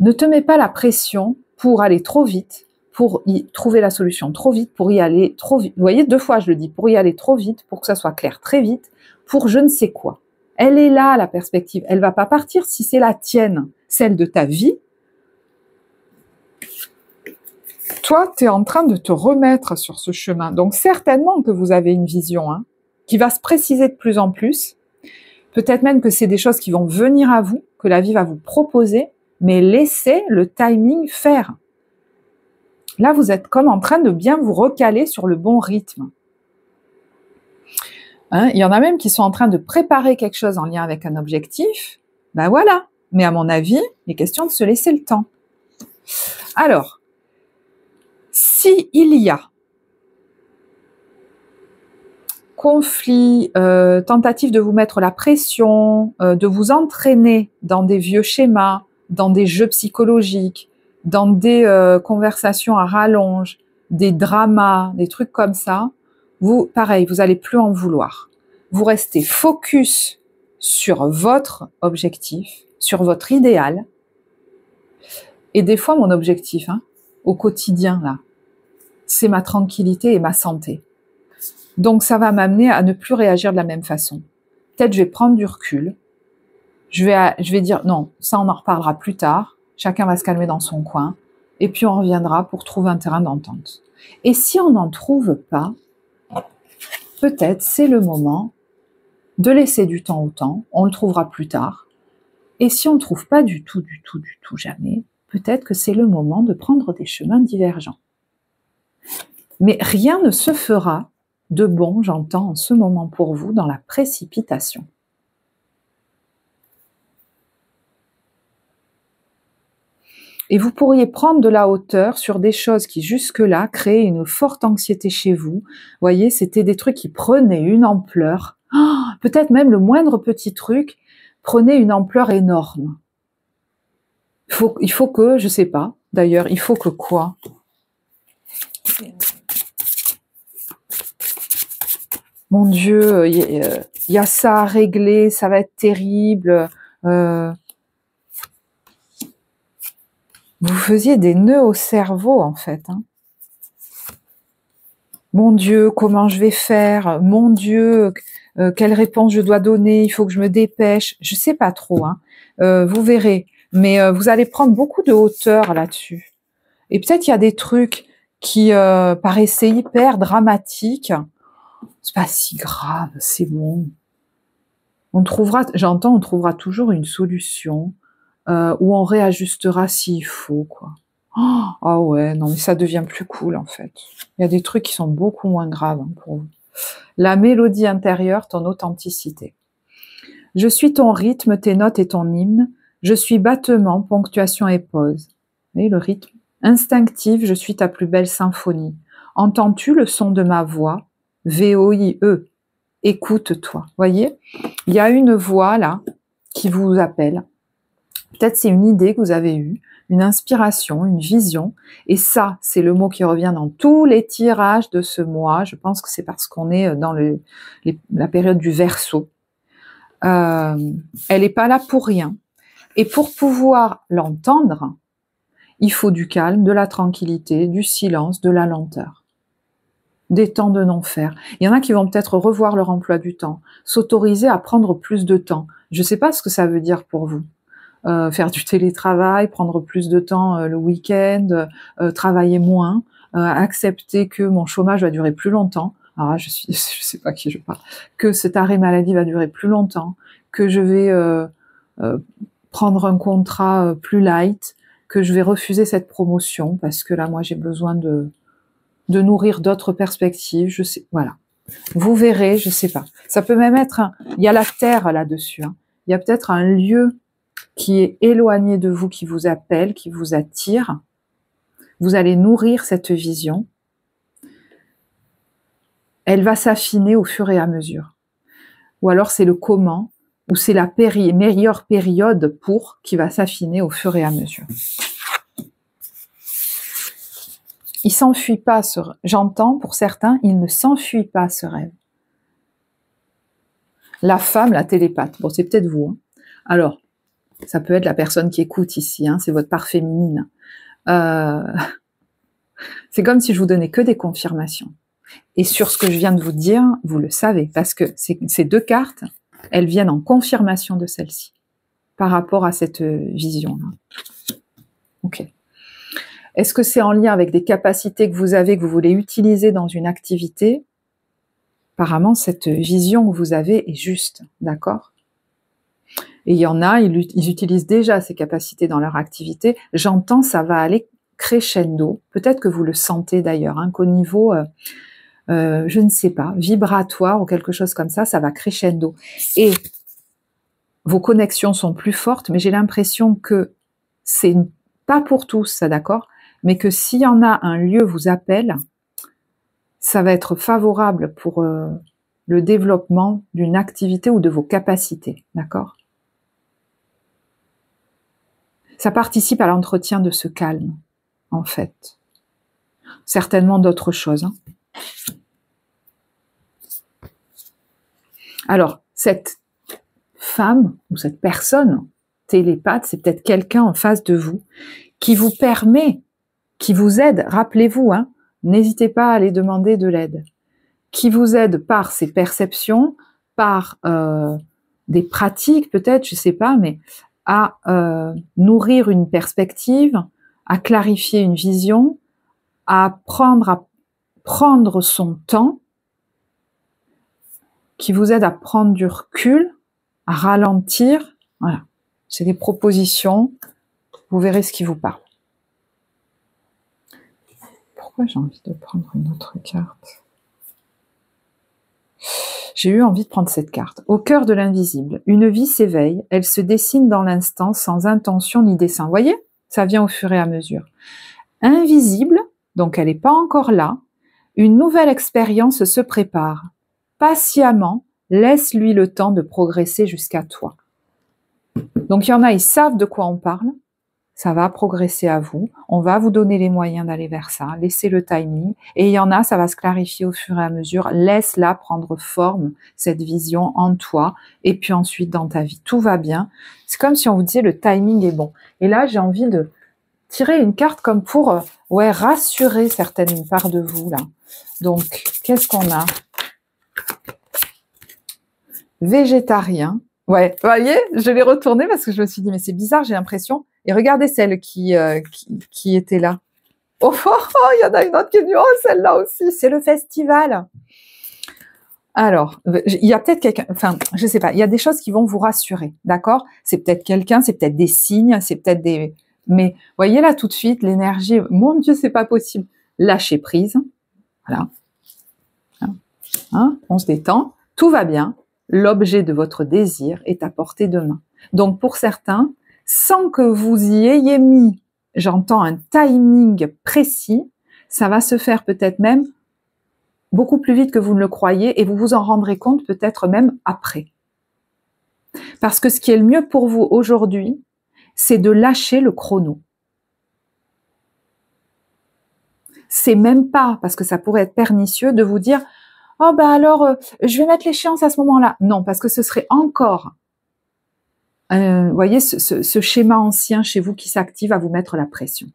ne te mets pas la pression pour aller trop vite, pour y trouver la solution trop vite, pour y aller trop vite. Vous voyez, 2 fois je le dis, pour y aller trop vite, pour que ça soit clair très vite, pour je ne sais quoi. Elle est là, la perspective. Elle va pas partir si c'est la tienne, celle de ta vie. Toi, tu es en train de te remettre sur ce chemin. Donc, certainement que vous avez une vision hein, qui va se préciser de plus en plus. Peut-être même que c'est des choses qui vont venir à vous, que la vie va vous proposer, mais laissez le timing faire. Là, vous êtes comme en train de bien vous recaler sur le bon rythme. Hein, il y en a même qui sont en train de préparer quelque chose en lien avec un objectif. Ben voilà. Mais à mon avis, il est question de se laisser le temps. Alors, si il y a conflit, tentative de vous mettre la pression, de vous entraîner dans des vieux schémas, dans des jeux psychologiques, dans des conversations à rallonge, des dramas, des trucs comme ça, vous, pareil, vous allez plus en vouloir. Vous restez focus sur votre objectif, sur votre idéal. Et des fois, mon objectif, hein, au quotidien, là, c'est ma tranquillité et ma santé. Donc, ça va m'amener à ne plus réagir de la même façon. Peut-être je vais prendre du recul. Je vais dire, non, ça on en reparlera plus tard. Chacun va se calmer dans son coin. Et puis, on reviendra pour trouver un terrain d'entente. Et si on n'en trouve pas, peut-être c'est le moment de laisser du temps au temps. On le trouvera plus tard. Et si on ne trouve pas du tout, jamais, peut-être que c'est le moment de prendre des chemins divergents. Mais rien ne se fera de bon, j'entends, en ce moment pour vous, dans la précipitation. Et vous pourriez prendre de la hauteur sur des choses qui, jusque-là, créaient une forte anxiété chez vous. Vous voyez, c'était des trucs qui prenaient une ampleur. Oh, peut-être même le moindre petit truc prenait une ampleur énorme. Il faut que, je sais pas, d'ailleurs, il faut que quoi ? Mon Dieu, il y a ça à régler, ça va être terrible. Vous faisiez des nœuds au cerveau, en fait. Hein. Mon Dieu, comment je vais faire ? Mon Dieu, quelle réponse je dois donner ? Il faut que je me dépêche. Je sais pas trop. Hein. Vous verrez. Mais vous allez prendre beaucoup de hauteur là-dessus. Et peut-être il y a des trucs qui paraissaient hyper dramatiques. C'est pas si grave, c'est bon. On trouvera toujours une solution où on réajustera s'il faut, quoi. Ah ouais, non mais ça devient plus cool en fait. Il y a des trucs qui sont beaucoup moins graves hein, pour vous. La mélodie intérieure, ton authenticité. Je suis ton rythme, tes notes et ton hymne. Je suis battement, ponctuation et pause. Vous voyez le rythme ? Instinctive, je suis ta plus belle symphonie. Entends-tu le son de ma voix ? V-O-I-E. Écoute-toi. Voyez ? Il y a une voix là qui vous appelle. Peut-être c'est une idée que vous avez eue, une inspiration, une vision. Et ça, c'est le mot qui revient dans tous les tirages de ce mois. Je pense que c'est parce qu'on est dans la période du Verseau. Elle n'est pas là pour rien. Et pour pouvoir l'entendre, il faut du calme, de la tranquillité, du silence, de la lenteur. Des temps de non-faire. Il y en a qui vont peut-être revoir leur emploi du temps, s'autoriser à prendre plus de temps. Je ne sais pas ce que ça veut dire pour vous. Faire du télétravail, prendre plus de temps le week-end, travailler moins, accepter que mon chômage va durer plus longtemps. Alors là, je sais pas à qui je parle. Que cet arrêt maladie va durer plus longtemps, que je vais prendre un contrat plus light, que je vais refuser cette promotion parce que là, moi, j'ai besoin de nourrir d'autres perspectives. Je sais, voilà. Vous verrez, je sais pas. Ça peut même être, il y a la terre là-dessus. Hein. Il y a peut-être un lieu qui est éloigné de vous, qui vous appelle, qui vous attire. Vous allez nourrir cette vision. elle va s'affiner au fur et à mesure. Ou alors c'est le comment, ou c'est la meilleure période pour qui va s'affiner au fur et à mesure. Il s'enfuit pas ce rêve. J'entends pour certains, il ne s'enfuit pas ce rêve. La femme, la télépathe. Bon, c'est peut-être vous. Hein. Alors, ça peut être la personne qui écoute ici, hein, c'est votre part féminine. C'est comme si je vous donnais que des confirmations. Et sur ce que je viens de vous dire, vous le savez, parce que ces deux cartes, elles viennent en confirmation de celle-ci, par rapport à cette vision-là. Ok. Est-ce que c'est en lien avec des capacités que vous avez, que vous voulez utiliser dans une activité? Apparemment, cette vision que vous avez est juste, d'accord? Et il y en a, ils utilisent déjà ces capacités dans leur activité. J'entends, ça va aller crescendo. Peut-être que vous le sentez d'ailleurs, hein, qu'au niveau, je ne sais pas, vibratoire ou quelque chose comme ça va crescendo. Et vos connexions sont plus fortes, mais j'ai l'impression que c'est pas pour tous, ça, d'accord? Mais que s'il y en a, un lieu vous appelle, ça va être favorable pour le développement d'une activité ou de vos capacités, d'accord? Ça participe à l'entretien de ce calme, en fait. Certainement d'autres choses. Hein. Alors, cette femme ou cette personne télépathe, c'est peut-être quelqu'un en face de vous qui vous permet, qui vous aide, rappelez-vous, hein, n'hésitez pas à aller demander de l'aide, qui vous aide par ses perceptions, par des pratiques peut-être, je sais pas, mais à nourrir une perspective, à clarifier une vision, à prendre son temps, qui vous aide à prendre du recul, à ralentir. Voilà, c'est des propositions, vous verrez ce qui vous parle. Pourquoi j'ai envie de prendre une autre carte ? J'ai eu envie de prendre cette carte. Au cœur de l'invisible, une vie s'éveille, elle se dessine dans l'instant sans intention ni dessein. Vous voyez ? Ça vient au fur et à mesure. Invisible, donc elle n'est pas encore là, une nouvelle expérience se prépare. Patiemment, laisse-lui le temps de progresser jusqu'à toi. Donc il y en a, ils savent de quoi on parle, ça va progresser à vous, on va vous donner les moyens d'aller vers ça, laissez le timing, et il y en a, ça va se clarifier au fur et à mesure, laisse-la prendre forme, cette vision en toi, et puis ensuite dans ta vie, tout va bien. C'est comme si on vous disait le timing est bon. Et là, j'ai envie de tirer une carte comme pour rassurer certaines parts de vous, là. Donc, qu'est-ce qu'on a ? Végétarien. Ouais, vous voyez, je l'ai retourné parce que je me suis dit, mais c'est bizarre, j'ai l'impression. Et regardez celle qui était là. Oh, il y en a une autre qui est venue. Oh, celle-là aussi, c'est le festival. Alors, il y a peut-être quelqu'un, enfin, je sais pas, il y a des choses qui vont vous rassurer, d'accord? C'est peut-être quelqu'un, c'est peut-être des signes, c'est peut-être des... Mais, voyez là, tout de suite, l'énergie, mon Dieu, c'est pas possible. Lâchez prise. Voilà. Hein, on se détend. Tout va bien. L'objet de votre désir est à portée de main. Donc pour certains, sans que vous y ayez mis, j'entends un timing précis, ça va se faire peut-être même beaucoup plus vite que vous ne le croyez et vous vous en rendrez compte peut-être même après. Parce que ce qui est le mieux pour vous aujourd'hui, c'est de lâcher le chrono. C'est même pas, parce que ça pourrait être pernicieux, de vous dire « Oh ben alors, je vais mettre l'échéance à ce moment-là. » Non, parce que ce serait encore, vous voyez, ce schéma ancien chez vous qui s'active à vous mettre la pression.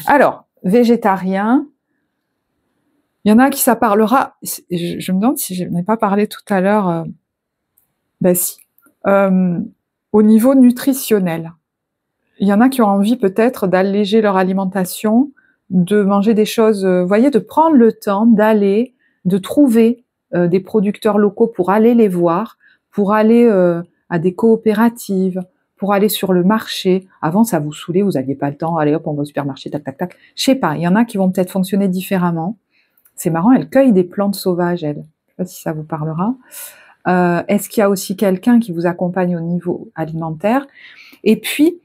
Alors, végétarien, il y en a qui ça parlera, je me demande si je n'ai pas parlé tout à l'heure, ben si, au niveau nutritionnel. Il y en a qui ont envie peut-être d'alléger leur alimentation, de manger des choses, vous voyez, de prendre le temps d'aller, de trouver des producteurs locaux pour aller les voir, pour aller à des coopératives, pour aller sur le marché. Avant, ça vous saoulait, vous n'aviez pas le temps, allez hop, on va au supermarché, tac, tac, tac. Je sais pas, il y en a qui vont peut-être fonctionner différemment. C'est marrant, elle cueille des plantes sauvages, elle. Je sais pas si ça vous parlera. Est-ce qu'il y a aussi quelqu'un qui vous accompagne au niveau alimentaire? Et puis,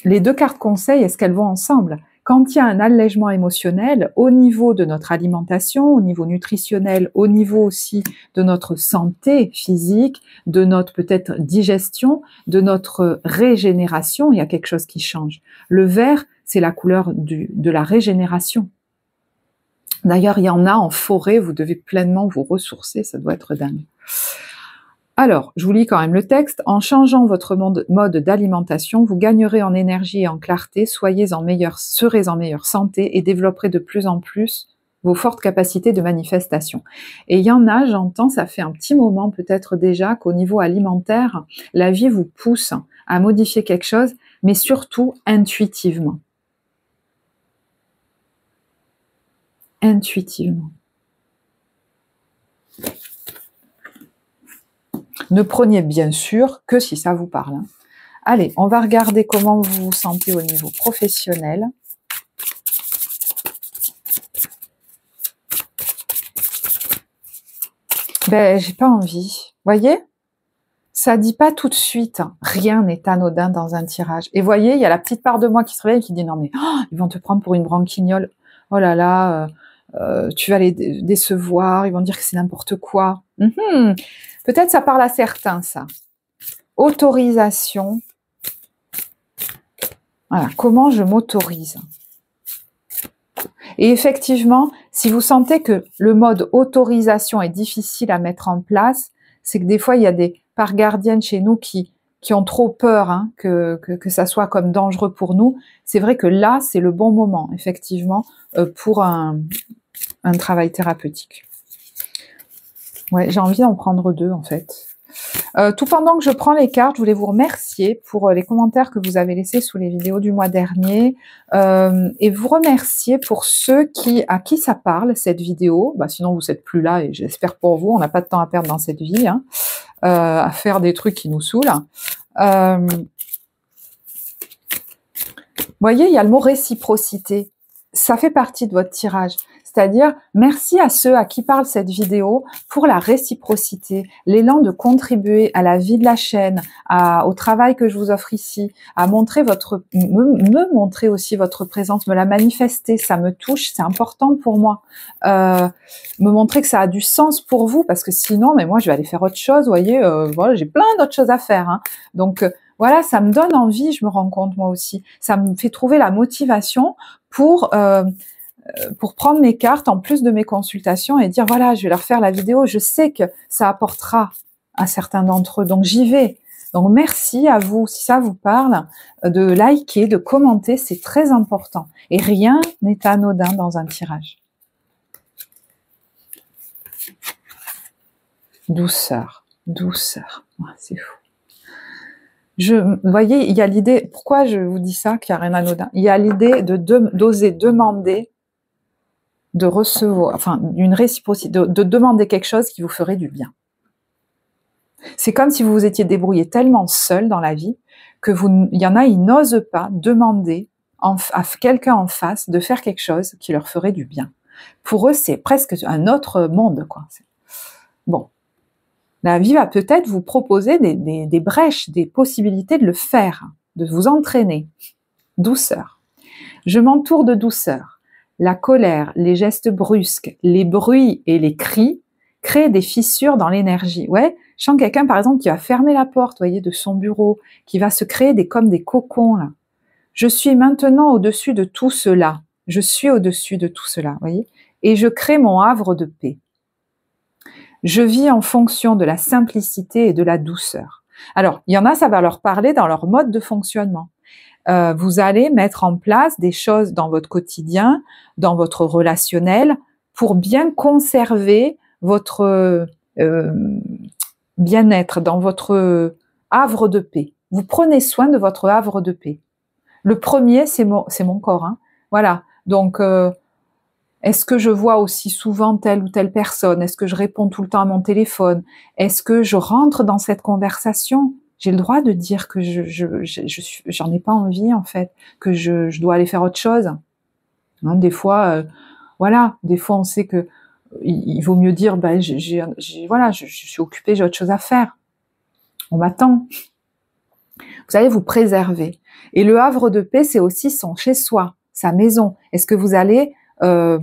les deux cartes conseils, est-ce qu'elles vont ensemble? quand il y a un allègement émotionnel au niveau de notre alimentation, au niveau nutritionnel, au niveau aussi de notre santé physique, de notre peut-être digestion, de notre régénération, il y a quelque chose qui change. Le vert, c'est la couleur de la régénération. D'ailleurs, il y en a en forêt, vous devez pleinement vous ressourcer, ça doit être dingue. Alors, je vous lis quand même le texte. En changeant votre mode d'alimentation, vous gagnerez en énergie et en clarté, serez en meilleure santé et développerez de plus en plus vos fortes capacités de manifestation. Et il y en a, j'entends, ça fait un petit moment peut-être déjà qu'au niveau alimentaire, la vie vous pousse à modifier quelque chose, mais surtout intuitivement. Intuitivement. Ne prenez bien sûr que si ça vous parle. Allez, on va regarder comment vous vous sentez au niveau professionnel. Ben, j'ai pas envie. Voyez? Ça dit pas tout de suite. Rien n'est anodin dans un tirage. Et voyez, il y a la petite part de moi qui se réveille et qui dit non mais ils vont te prendre pour une branquignole. Oh là là, tu vas les décevoir. Ils vont dire que c'est n'importe quoi. Peut-être ça parle à certains, ça. Autorisation. Voilà, comment je m'autorise. Et effectivement, si vous sentez que le mode autorisation est difficile à mettre en place, c'est que des fois, il y a des parts gardiennes chez nous qui ont trop peur que ça soit comme dangereux pour nous. C'est vrai que là, c'est le bon moment, effectivement, pour un travail thérapeutique. Ouais, j'ai envie d'en prendre 2 en fait. Tout pendant que je prends les cartes, je voulais vous remercier pour les commentaires que vous avez laissés sous les vidéos du mois dernier et vous remercier pour ceux à qui ça parle cette vidéo. Bah, sinon vous n'êtes plus là et j'espère pour vous, on n'a pas de temps à perdre dans cette vie, à faire des trucs qui nous saoulent. Voyez, il y a le mot réciprocité. Ça fait partie de votre tirage. C'est-à-dire, merci à ceux à qui parle cette vidéo pour la réciprocité, l'élan de contribuer à la vie de la chaîne, au travail que je vous offre ici, à montrer me montrer aussi votre présence, me la manifester, ça me touche, c'est important pour moi. Me montrer que ça a du sens pour vous, parce que sinon, mais moi je vais aller faire autre chose, vous voyez, voilà, j'ai plein d'autres choses à faire. Donc, voilà, ça me donne envie, je me rends compte moi aussi. Ça me fait trouver la motivation pour prendre mes cartes en plus de mes consultations et dire voilà, je vais leur faire la vidéo, je sais que ça apportera à certains d'entre eux, donc j'y vais. Donc merci à vous, si ça vous parle, de liker, de commenter, c'est très important. Et rien n'est anodin dans un tirage. Douceur, douceur, c'est fou. Vous voyez, il y a l'idée, pourquoi je vous dis ça, qu'il n'y a rien d'anodin? Il y a l'idée d'oser demander, de recevoir, enfin, une réciprocité, de demander quelque chose qui vous ferait du bien. C'est comme si vous vous étiez débrouillé tellement seul dans la vie que il y en a, ils n'osent pas demander à quelqu'un en face de faire quelque chose qui leur ferait du bien. Pour eux, c'est presque un autre monde, quoi. Bon. La vie va peut-être vous proposer des brèches, des possibilités de le faire, de vous entraîner. Douceur. Je m'entoure de douceur. La colère, les gestes brusques, les bruits et les cris créent des fissures dans l'énergie. Ouais, je sens quelqu'un, par exemple, qui va fermer la porte, voyez, de son bureau, qui va se créer comme des cocons, là. Je suis maintenant au-dessus de tout cela. Je suis au-dessus de tout cela, voyez, et je crée mon havre de paix. Je vis en fonction de la simplicité et de la douceur. Alors, il y en a, ça va leur parler dans leur mode de fonctionnement. Vous allez mettre en place des choses dans votre quotidien, dans votre relationnel, pour bien conserver votre bien-être, dans votre havre de paix. Vous prenez soin de votre havre de paix. Le premier, c'est mon corps. Voilà. Donc, est-ce que je vois aussi souvent telle ou telle personne? Est-ce que je réponds tout le temps à mon téléphone? Est-ce que je rentre dans cette conversation? J'ai le droit de dire que j'en ai pas envie, en fait, que je dois aller faire autre chose. Non, des fois, voilà, des fois on sait que il vaut mieux dire, ben, voilà, je suis occupée, j'ai autre chose à faire. On m'attend. Vous allez vous préserver. Et le havre de paix, c'est aussi son chez-soi. sa maison? Est-ce que vous allez... il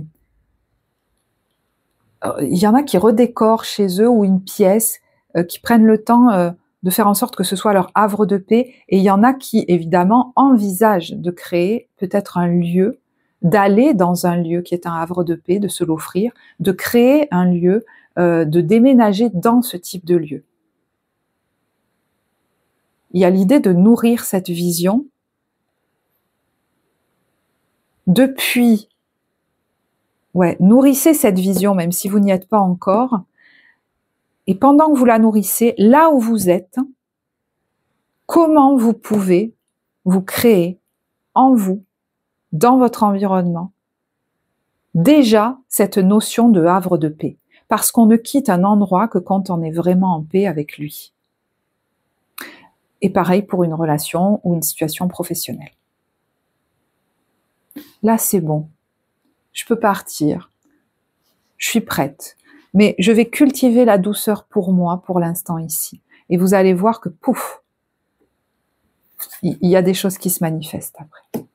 y en a qui redécorent chez eux ou une pièce, qui prennent le temps de faire en sorte que ce soit leur havre de paix. Et il y en a qui, évidemment, envisagent de créer peut-être un lieu, d'aller dans un lieu qui est un havre de paix, de se l'offrir, de créer un lieu, de déménager dans ce type de lieu. Il y a l'idée de nourrir cette vision depuis... Ouais, nourrissez cette vision, même si vous n'y êtes pas encore. Et pendant que vous la nourrissez, là où vous êtes, comment vous pouvez vous créer en vous, dans votre environnement, déjà cette notion de havre de paix. Parce qu'on ne quitte un endroit que quand on est vraiment en paix avec lui. Et pareil pour une relation ou une situation professionnelle. Là, c'est bon. Je peux partir. Je suis prête. Mais je vais cultiver la douceur pour moi, pour l'instant ici. Et vous allez voir que, pouf, il y a des choses qui se manifestent après.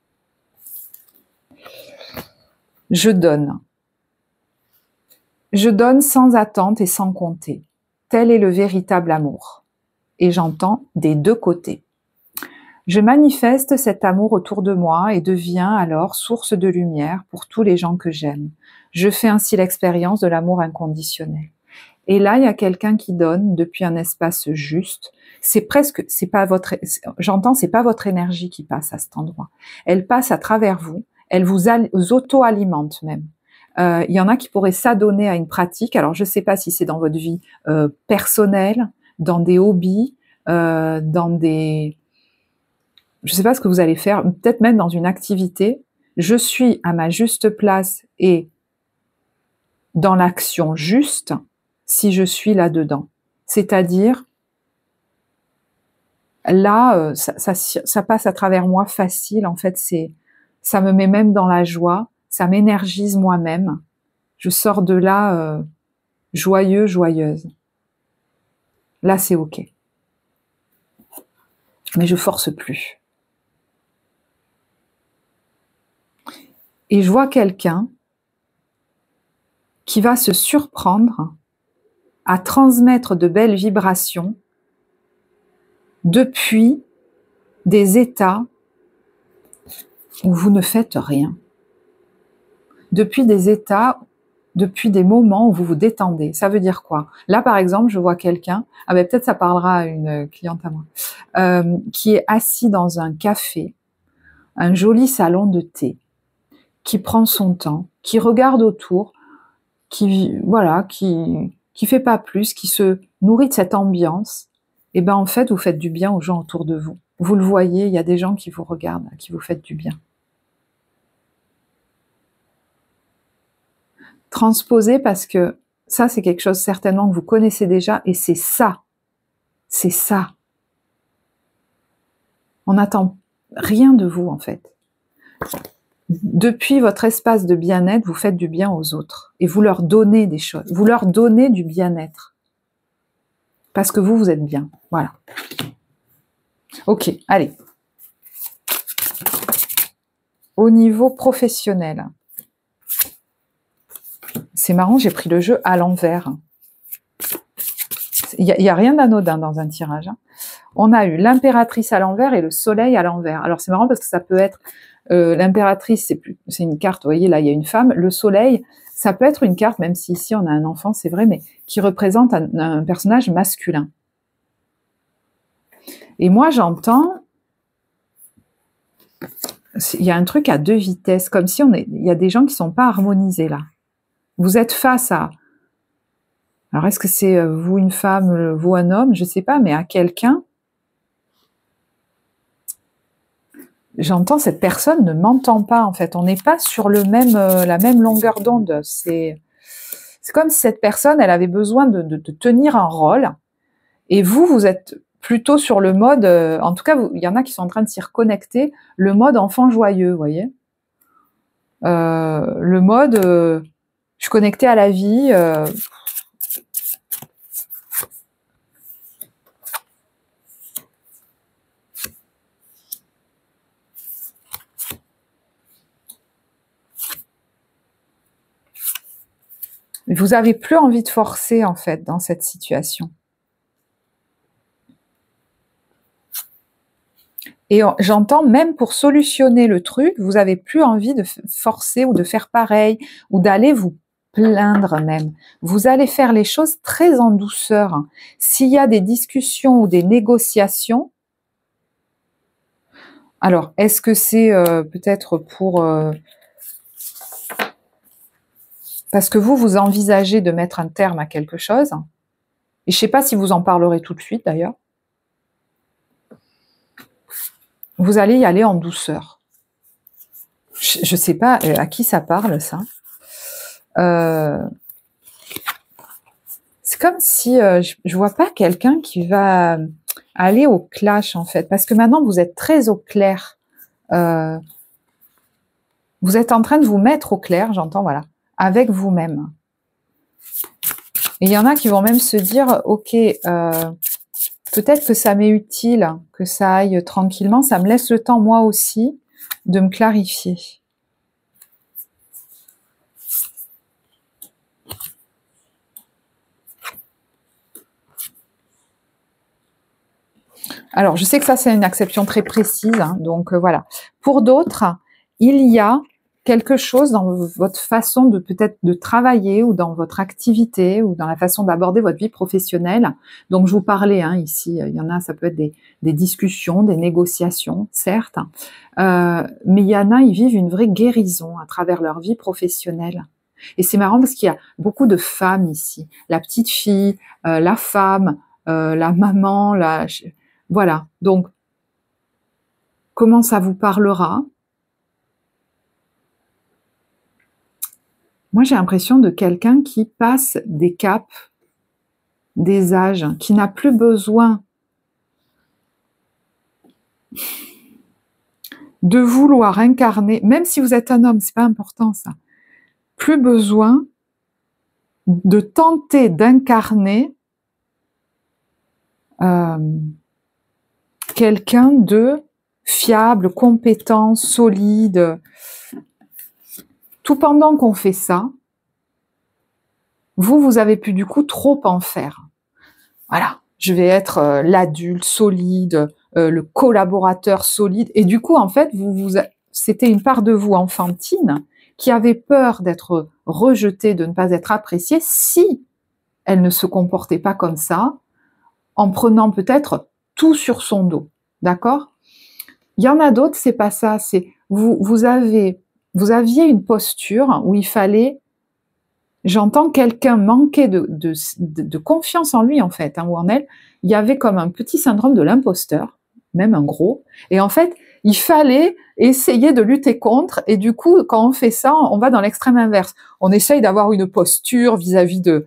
Je donne. Je donne sans attente et sans compter. Tel est le véritable amour. Et j'entends des deux côtés. Je manifeste cet amour autour de moi et deviens alors source de lumière pour tous les gens que j'aime. Je fais ainsi l'expérience de l'amour inconditionnel. Et là, il y a quelqu'un qui donne depuis un espace juste. C'est presque, c'est pas votre, j'entends, c'est pas votre énergie qui passe à cet endroit. Elle passe à travers vous. Elle vous auto-alimente même. Il y en a qui pourraient s'adonner à une pratique. Alors, je sais pas si c'est dans votre vie personnelle, dans des hobbies, dans des... Je sais pas ce que vous allez faire, peut-être même dans une activité. Je suis à ma juste place et dans l'action juste si je suis là-dedans. C'est-à-dire, là, ça passe à travers moi facile. En fait, ça me met même dans la joie, ça m'énergise moi-même. Je sors de là joyeux, joyeuse. Là, c'est OK. Mais je force plus. Et je vois quelqu'un qui va se surprendre à transmettre de belles vibrations depuis des états où vous ne faites rien. Depuis des états, depuis des moments où vous vous détendez. Ça veut dire quoi? Là, par exemple, je vois quelqu'un, ah ben peut-être ça parlera à une cliente à moi, qui est assis dans un café, un joli salon de thé, qui prend son temps, qui regarde autour, qui fait pas plus, qui se nourrit de cette ambiance. Et ben en fait, vous faites du bien aux gens autour de vous. Vous le voyez, il y a des gens qui vous regardent, qui vous faites du bien. Transposer, parce que ça, c'est quelque chose certainement que vous connaissez déjà, et c'est ça. C'est ça. On n'attend rien de vous, en fait. Depuis votre espace de bien-être, vous faites du bien aux autres. Et vous leur donnez des choses. Vous leur donnez du bien-être. Parce que vous êtes bien. Voilà. Ok, allez. Au niveau professionnel. C'est marrant, j'ai pris le jeu à l'envers. Il y a rien d'anodin dans un tirage. On a eu l'impératrice à l'envers et le soleil à l'envers. Alors c'est marrant parce que ça peut être l'impératrice, c'est une carte, vous voyez là il y a une femme. Le soleil, ça peut être une carte, même si ici on a un enfant, c'est vrai, mais qui représente un personnage masculin. Et moi j'entends, il y a un truc à deux vitesses, comme si il y a des gens qui sont pas harmonisés là. Vous êtes face à, alors est-ce que c'est vous une femme, vous un homme, je sais pas, mais à quelqu'un. J'entends cette personne ne m'entend pas en fait. On n'est pas sur la même longueur d'onde. C'est comme si cette personne, elle avait besoin de tenir un rôle. Et vous êtes plutôt sur le mode, en tout cas, il y en a qui sont en train de s'y reconnecter, le mode enfant joyeux, vous voyez. Le mode, je suis connectée à la vie. Vous n'avez plus envie de forcer, en fait, dans cette situation. Et j'entends, même pour solutionner le truc, vous n'avez plus envie de forcer ou de faire pareil, ou d'aller vous plaindre même. Vous allez faire les choses très en douceur. S'il y a des discussions ou des négociations, alors, est-ce que c'est peut-être pour... parce que vous envisagez de mettre un terme à quelque chose, et je ne sais pas si vous en parlerez tout de suite d'ailleurs, vous allez y aller en douceur. Je ne sais pas à qui ça parle, ça. C'est comme si je ne vois pas quelqu'un qui va aller au clash, en fait, parce que maintenant, vous êtes très au clair. Vous êtes en train de vous mettre au clair, j'entends, voilà, avec vous-même. Et il y en a qui vont même se dire, ok, peut-être que ça m'est utile, que ça aille tranquillement, ça me laisse le temps, moi aussi, de me clarifier. Alors, je sais que ça, c'est une acception très précise, hein, donc voilà. Pour d'autres, il y a quelque chose dans votre façon de peut-être de travailler ou dans votre activité ou dans la façon d'aborder votre vie professionnelle. Donc, je vous parlais ici, il y en a, ça peut être des discussions, des négociations, certes, mais il y en a, ils vivent une vraie guérison à travers leur vie professionnelle. Et c'est marrant parce qu'il y a beaucoup de femmes ici. La petite fille, la femme, la maman, voilà. Donc, comment ça vous parlera ? Moi, j'ai l'impression de quelqu'un qui passe des caps, des âges, qui n'a plus besoin de vouloir incarner, même si vous êtes un homme, c'est pas important ça, plus besoin de tenter d'incarner quelqu'un de fiable, compétent, solide. Tout pendant qu'on fait ça, vous avez pu du coup trop en faire. Voilà, je vais être l'adulte solide, le collaborateur solide. Et du coup, en fait, c'était une part de vous enfantine qui avait peur d'être rejetée, de ne pas être appréciée si elle ne se comportait pas comme ça, en prenant peut-être tout sur son dos. D'accord ? Il y en a d'autres, c'est pas ça. C'est vous aviez une posture où il fallait, j'entends quelqu'un manquer de confiance en lui en fait, ou en elle. Il y avait comme un petit syndrome de l'imposteur, même un gros. Et en fait, il fallait essayer de lutter contre. Et du coup, quand on fait ça, on va dans l'extrême inverse. On essaye d'avoir une posture vis-à-vis de,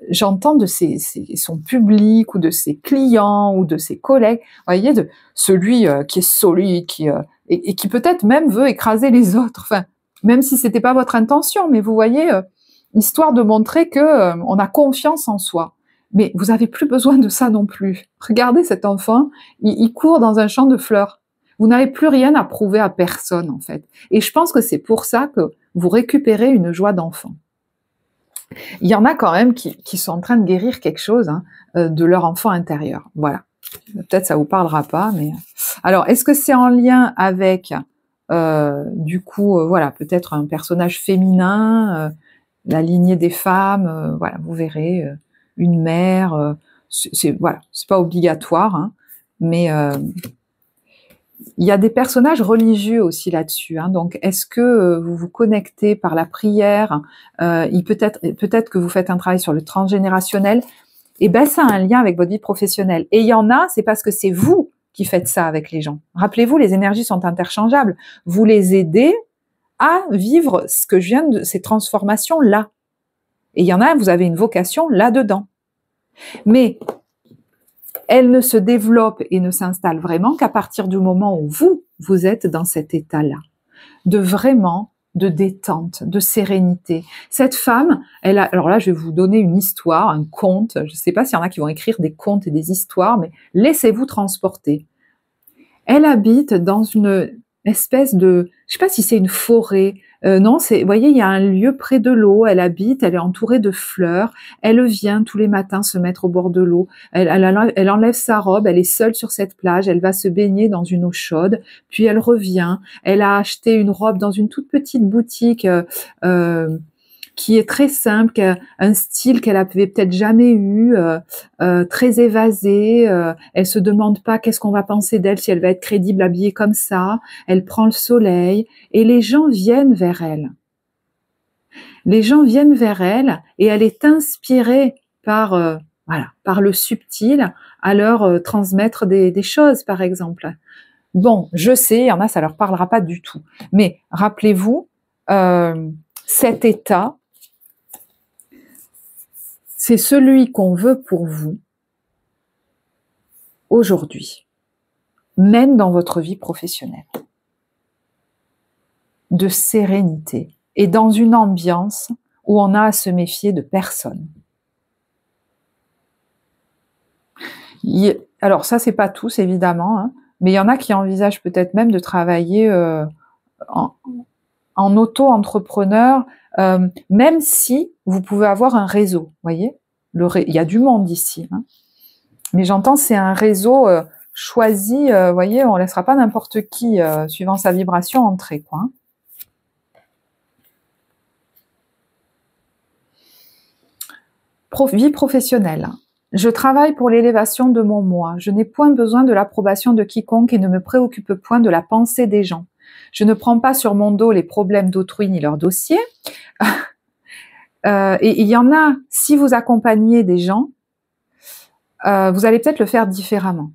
j'entends de son public ou de ses clients ou de ses collègues. Vous voyez, de celui qui est solide, et qui peut-être même veut écraser les autres. Enfin, même si c'était pas votre intention, mais vous voyez. Histoire de montrer que on a confiance en soi. Mais vous avez plus besoin de ça non plus. Regardez cet enfant, il court dans un champ de fleurs. Vous n'avez plus rien à prouver à personne, en fait. Et je pense que c'est pour ça que vous récupérez une joie d'enfant. Il y en a quand même qui sont en train de guérir quelque chose de leur enfant intérieur. Voilà. Peut-être ça vous parlera pas, mais... Alors, est-ce que c'est en lien avec, du coup, voilà, peut-être un personnage féminin la lignée des femmes, voilà, vous verrez, une mère, voilà, c'est pas obligatoire, mais il y a des personnages religieux aussi là-dessus. Donc, est-ce que vous vous connectez par la prière peut-être que vous faites un travail sur le transgénérationnel. Et ben, ça a un lien avec votre vie professionnelle. Et il y en a, c'est parce que c'est vous qui faites ça avec les gens. Rappelez-vous, les énergies sont interchangeables. Vous les aidez à vivre ce que je viens de ces transformations-là. Et il y en a, vous avez une vocation là-dedans. Mais elle ne se développe et ne s'installe vraiment qu'à partir du moment où vous êtes dans cet état-là. De détente, de sérénité. Cette femme, alors là, je vais vous donner une histoire, un conte. Je ne sais pas s'il y en a qui vont écrire des contes et des histoires, mais laissez-vous transporter. Elle habite dans une espèce de, je sais pas si c'est une forêt, Non, c'est, vous voyez, il y a un lieu près de l'eau, elle habite, elle est entourée de fleurs, elle vient tous les matins se mettre au bord de l'eau, elle enlève sa robe, elle est seule sur cette plage, elle va se baigner dans une eau chaude, puis elle revient, elle a acheté une robe dans une toute petite boutique qui est très simple, un style qu'elle avait peut-être jamais eu, très évasé, elle se demande pas qu'est-ce qu'on va penser d'elle si elle va être crédible habillée comme ça, elle prend le soleil, et les gens viennent vers elle. Les gens viennent vers elle, et elle est inspirée par, voilà, par le subtil, à leur transmettre des choses, par exemple. Bon, je sais, il y en a, ça leur parlera pas du tout. Mais rappelez-vous, cet état, c'est celui qu'on veut pour vous aujourd'hui, même dans votre vie professionnelle, de sérénité et dans une ambiance où on a à se méfier de personne. Alors ça, c'est pas tous évidemment, hein, mais il y en a qui envisagent peut-être même de travailler en auto-entrepreneur, même si vous pouvez avoir un réseau, voyez, il y a du monde ici, hein. Mais j'entends, c'est un réseau choisi, voyez, on laissera pas n'importe qui, suivant sa vibration, entrer, quoi, hein. Vie professionnelle. Je travaille pour l'élévation de mon moi. Je n'ai point besoin de l'approbation de quiconque et ne me préoccupe point de la pensée des gens. Je ne prends pas sur mon dos les problèmes d'autrui ni leurs dossiers. Et il y en a, si vous accompagnez des gens, vous allez peut-être le faire différemment.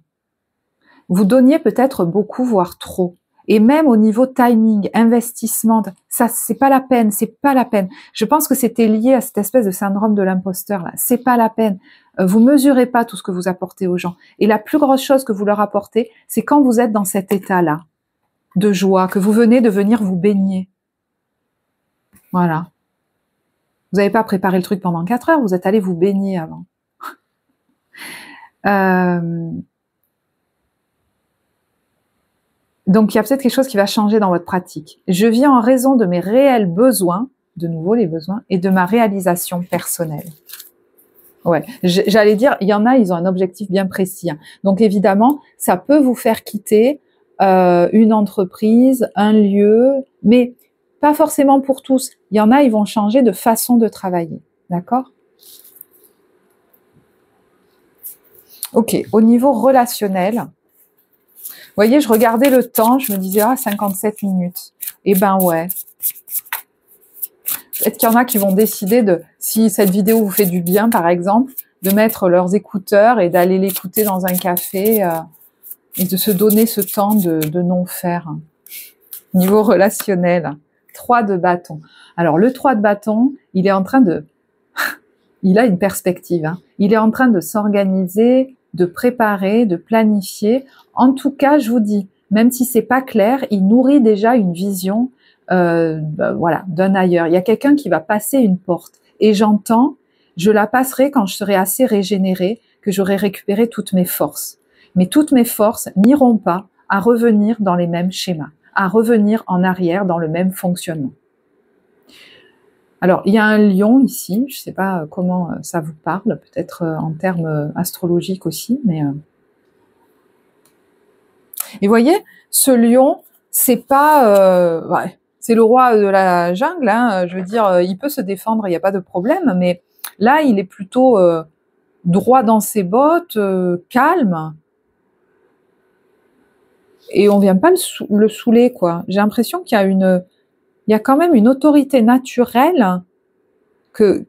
Vous donniez peut-être beaucoup, voire trop. Et même au niveau timing, investissement, ça, c'est pas la peine, c'est pas la peine. Je pense que c'était lié à cette espèce de syndrome de l'imposteur, là. C'est pas la peine. Vous mesurez pas tout ce que vous apportez aux gens. Et la plus grosse chose que vous leur apportez, c'est quand vous êtes dans cet état-là, de joie, que vous venez de venir vous baigner. Voilà. Vous n'avez pas préparé le truc pendant 4 heures, vous êtes allé vous baigner avant. Donc, il y a peut-être quelque chose qui va changer dans votre pratique. Je vis en raison de mes réels besoins, de nouveau les besoins, et de ma réalisation personnelle. Ouais, j'allais dire, il y en a, ils ont un objectif bien précis, hein. Donc, évidemment, ça peut vous faire quitter une entreprise, un lieu, mais pas forcément pour tous. Il y en a, ils vont changer de façon de travailler. D'accord ? Ok, au niveau relationnel, vous voyez, je regardais le temps, je me disais, 57 minutes. Eh ben ouais. Peut-être qu'il y en a qui vont décider de, si cette vidéo vous fait du bien, par exemple, de mettre leurs écouteurs et d'aller l'écouter dans un café et de se donner ce temps de non-faire. Niveau relationnel, 3 de bâton. Alors, le 3 de bâton, il est en train de... il a une perspective, hein. Il est en train de s'organiser, de préparer, de planifier. En tout cas, je vous dis, même si c'est pas clair, il nourrit déjà une vision, voilà, d'un ailleurs. Il y a quelqu'un qui va passer une porte, et j'entends, je la passerai quand je serai assez régénérée, que j'aurai récupéré toutes mes forces. Mais toutes mes forces n'iront pas à revenir dans les mêmes schémas, à revenir en arrière dans le même fonctionnement. Alors, il y a un lion ici, je ne sais pas comment ça vous parle, peut-être en termes astrologiques aussi, mais... Et vous voyez, ce lion, c'est pas... ouais, c'est le roi de la jungle, hein, je veux dire, il peut se défendre, il n'y a pas de problème, mais là, il est plutôt droit dans ses bottes, calme, et on vient pas le saouler, quoi. J'ai l'impression qu'il y a il y a quand même une autorité naturelle qu'il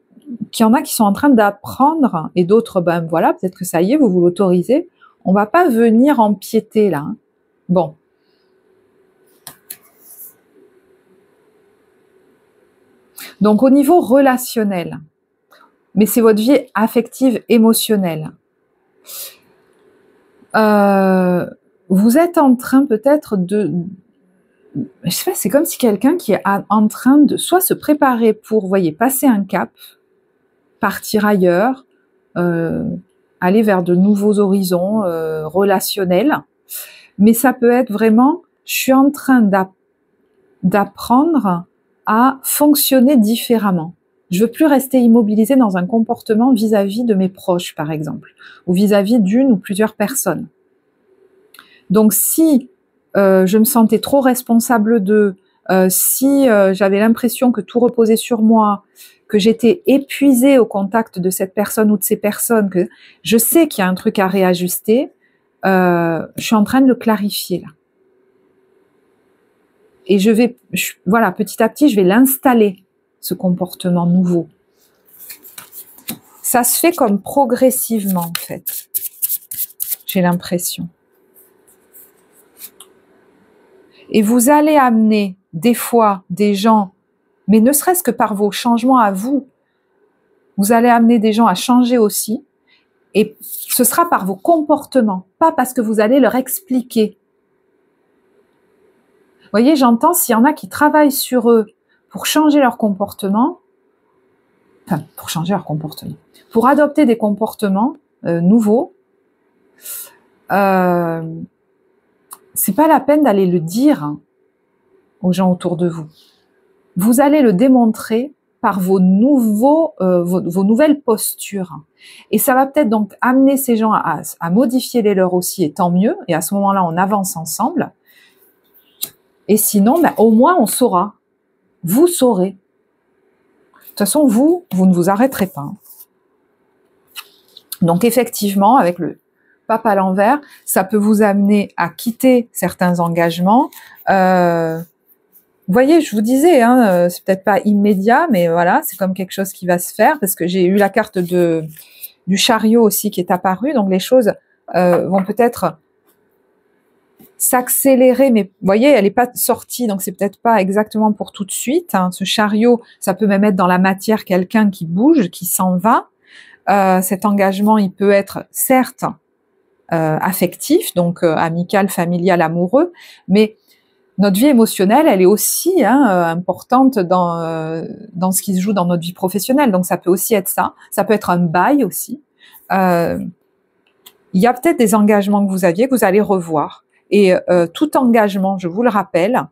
y en a qui sont en train d'apprendre, et d'autres, ben voilà, peut-être que ça y est, vous l'autorisez. On va pas venir empiéter, là, hein. Bon. Donc, au niveau relationnel, mais c'est votre vie affective, émotionnelle, vous êtes en train peut-être je sais pas, c'est comme si quelqu'un qui est en train de soit se préparer pour, vous voyez, passer un cap, partir ailleurs, aller vers de nouveaux horizons relationnels, mais ça peut être vraiment, je suis en train d'apprendre à fonctionner différemment. Je veux plus rester immobilisée dans un comportement vis-à-vis de mes proches, par exemple, ou vis-à-vis d'une ou plusieurs personnes. Donc, si je me sentais trop responsable d'eux, si j'avais l'impression que tout reposait sur moi, que j'étais épuisée au contact de cette personne ou de ces personnes, que je sais qu'il y a un truc à réajuster, je suis en train de le clarifier là. Et voilà, petit à petit, je vais l'installer, ce comportement nouveau. Ça se fait comme progressivement, en fait. J'ai l'impression. Et vous allez amener des fois des gens, mais ne serait-ce que par vos changements à vous, vous allez amener des gens à changer aussi, et ce sera par vos comportements, pas parce que vous allez leur expliquer. Vous voyez, j'entends s'il y en a qui travaillent sur eux pour changer leur comportement, pour adopter des comportements nouveaux, c'est pas la peine d'aller le dire aux gens autour de vous. Vous allez le démontrer par vos nouvelles postures. Et ça va peut-être donc amener ces gens à modifier les leurs aussi, et tant mieux. Et à ce moment-là, on avance ensemble. Et sinon, au moins, on saura. Vous saurez. De toute façon, vous ne vous arrêterez pas. Donc, effectivement, avec le pape à l'envers, ça peut vous amener à quitter certains engagements. Vous voyez, je vous disais, c'est peut-être pas immédiat, mais voilà, c'est comme quelque chose qui va se faire, parce que j'ai eu la carte du chariot aussi qui est apparue, donc les choses vont peut-être s'accélérer, mais vous voyez, elle n'est pas sortie, donc c'est peut-être pas exactement pour tout de suite. Ce chariot, ça peut même être dans la matière quelqu'un qui bouge, qui s'en va. Cet engagement, il peut être certes affectif, donc amical, familial, amoureux, mais notre vie émotionnelle, elle est aussi importante dans ce qui se joue dans notre vie professionnelle. Donc ça peut aussi être ça. Ça peut être un bail aussi. Il y a peut-être des engagements que vous aviez que vous allez revoir. Et tout engagement, je vous le rappelle,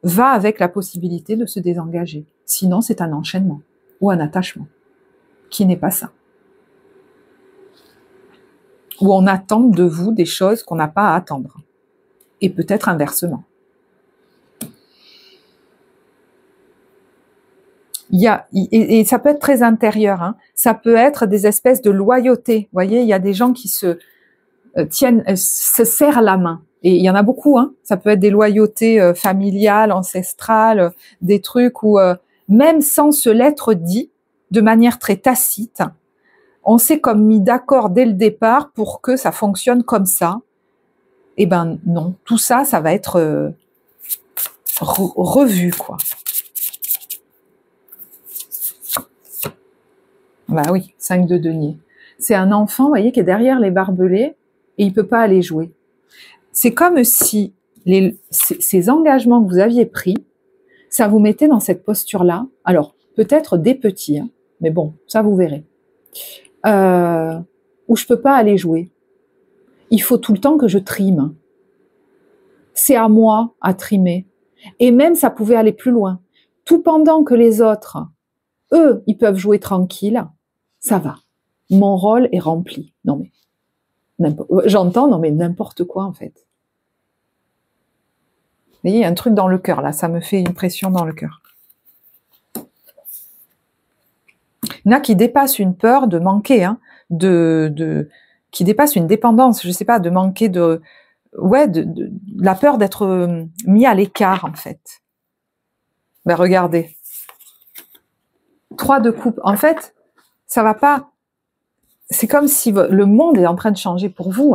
va avec la possibilité de se désengager. Sinon, c'est un enchaînement ou un attachement qui n'est pas ça. Où on attend de vous des choses qu'on n'a pas à attendre. Et peut-être inversement. Et ça peut être très intérieur, ça peut être des espèces de loyauté. Vous voyez, il y a des gens qui se serrent la main. Et il y en a beaucoup, ça peut être des loyautés familiales, ancestrales, des trucs où, même sans se l'être dit, de manière très tacite, on s'est comme mis d'accord dès le départ pour que ça fonctionne comme ça. Eh ben non, tout ça, ça va être revu, quoi. Bah oui, 5 de denier. C'est un enfant, vous voyez, qui est derrière les barbelés et il peut pas aller jouer. C'est comme si ces engagements que vous aviez pris, ça vous mettait dans cette posture-là. Alors, peut-être des petits, mais bon, ça vous verrez. Où je peux pas aller jouer. Il faut tout le temps que je trime. C'est à moi à trimer. Et même, ça pouvait aller plus loin. Tout pendant que les autres, eux, ils peuvent jouer tranquille, ça va. Mon rôle est rempli. Non mais, j'entends, non mais n'importe quoi en fait. Vous voyez, il y a un truc dans le cœur là, ça me fait une pression dans le cœur. Il y en a qui dépassent une peur de manquer, qui dépassent une dépendance, je sais pas, de manquer de la peur d'être mis à l'écart en fait. Ben regardez. 3 de coupe. En fait, ça va pas. C'est comme si le monde est en train de changer pour vous.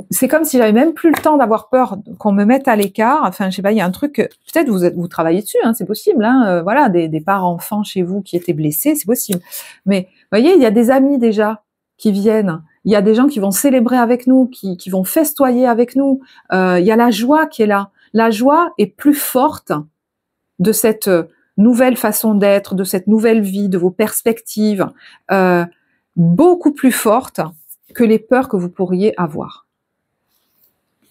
C'est comme si j'avais même plus le temps d'avoir peur qu'on me mette à l'écart. Enfin, je sais pas, il y a un truc. Peut-être vous travaillez dessus, c'est possible. Voilà, des parents enfants chez vous qui étaient blessés, c'est possible. Mais vous voyez, il y a des amis déjà qui viennent. Il y a des gens qui vont célébrer avec nous, qui vont festoyer avec nous. Il y a la joie qui est là. La joie est plus forte de cette nouvelle façon d'être, de cette nouvelle vie, de vos perspectives, beaucoup plus forte que les peurs que vous pourriez avoir.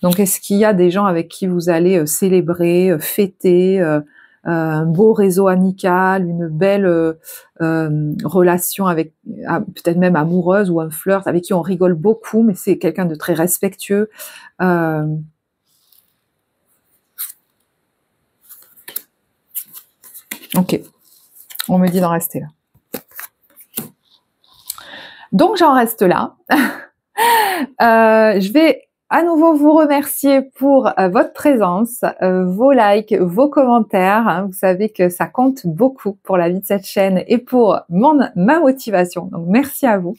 Donc, est-ce qu'il y a des gens avec qui vous allez célébrer, fêter, un beau réseau amical, une belle relation avec, peut-être même amoureuse ou un flirt, avec qui on rigole beaucoup, mais c'est quelqu'un de très respectueux. Ok, on me dit d'en rester là. Donc j'en reste là. Je vais à nouveau vous remercier pour votre présence, vos likes, vos commentaires. Hein. Vous savez que ça compte beaucoup pour la vie de cette chaîne et pour ma motivation. Donc merci à vous.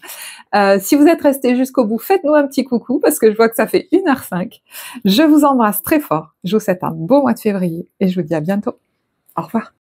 Si vous êtes restés jusqu'au bout, faites-nous un petit coucou parce que je vois que ça fait 1h05. Je vous embrasse très fort. Je vous souhaite un beau mois de février et je vous dis à bientôt. Au revoir.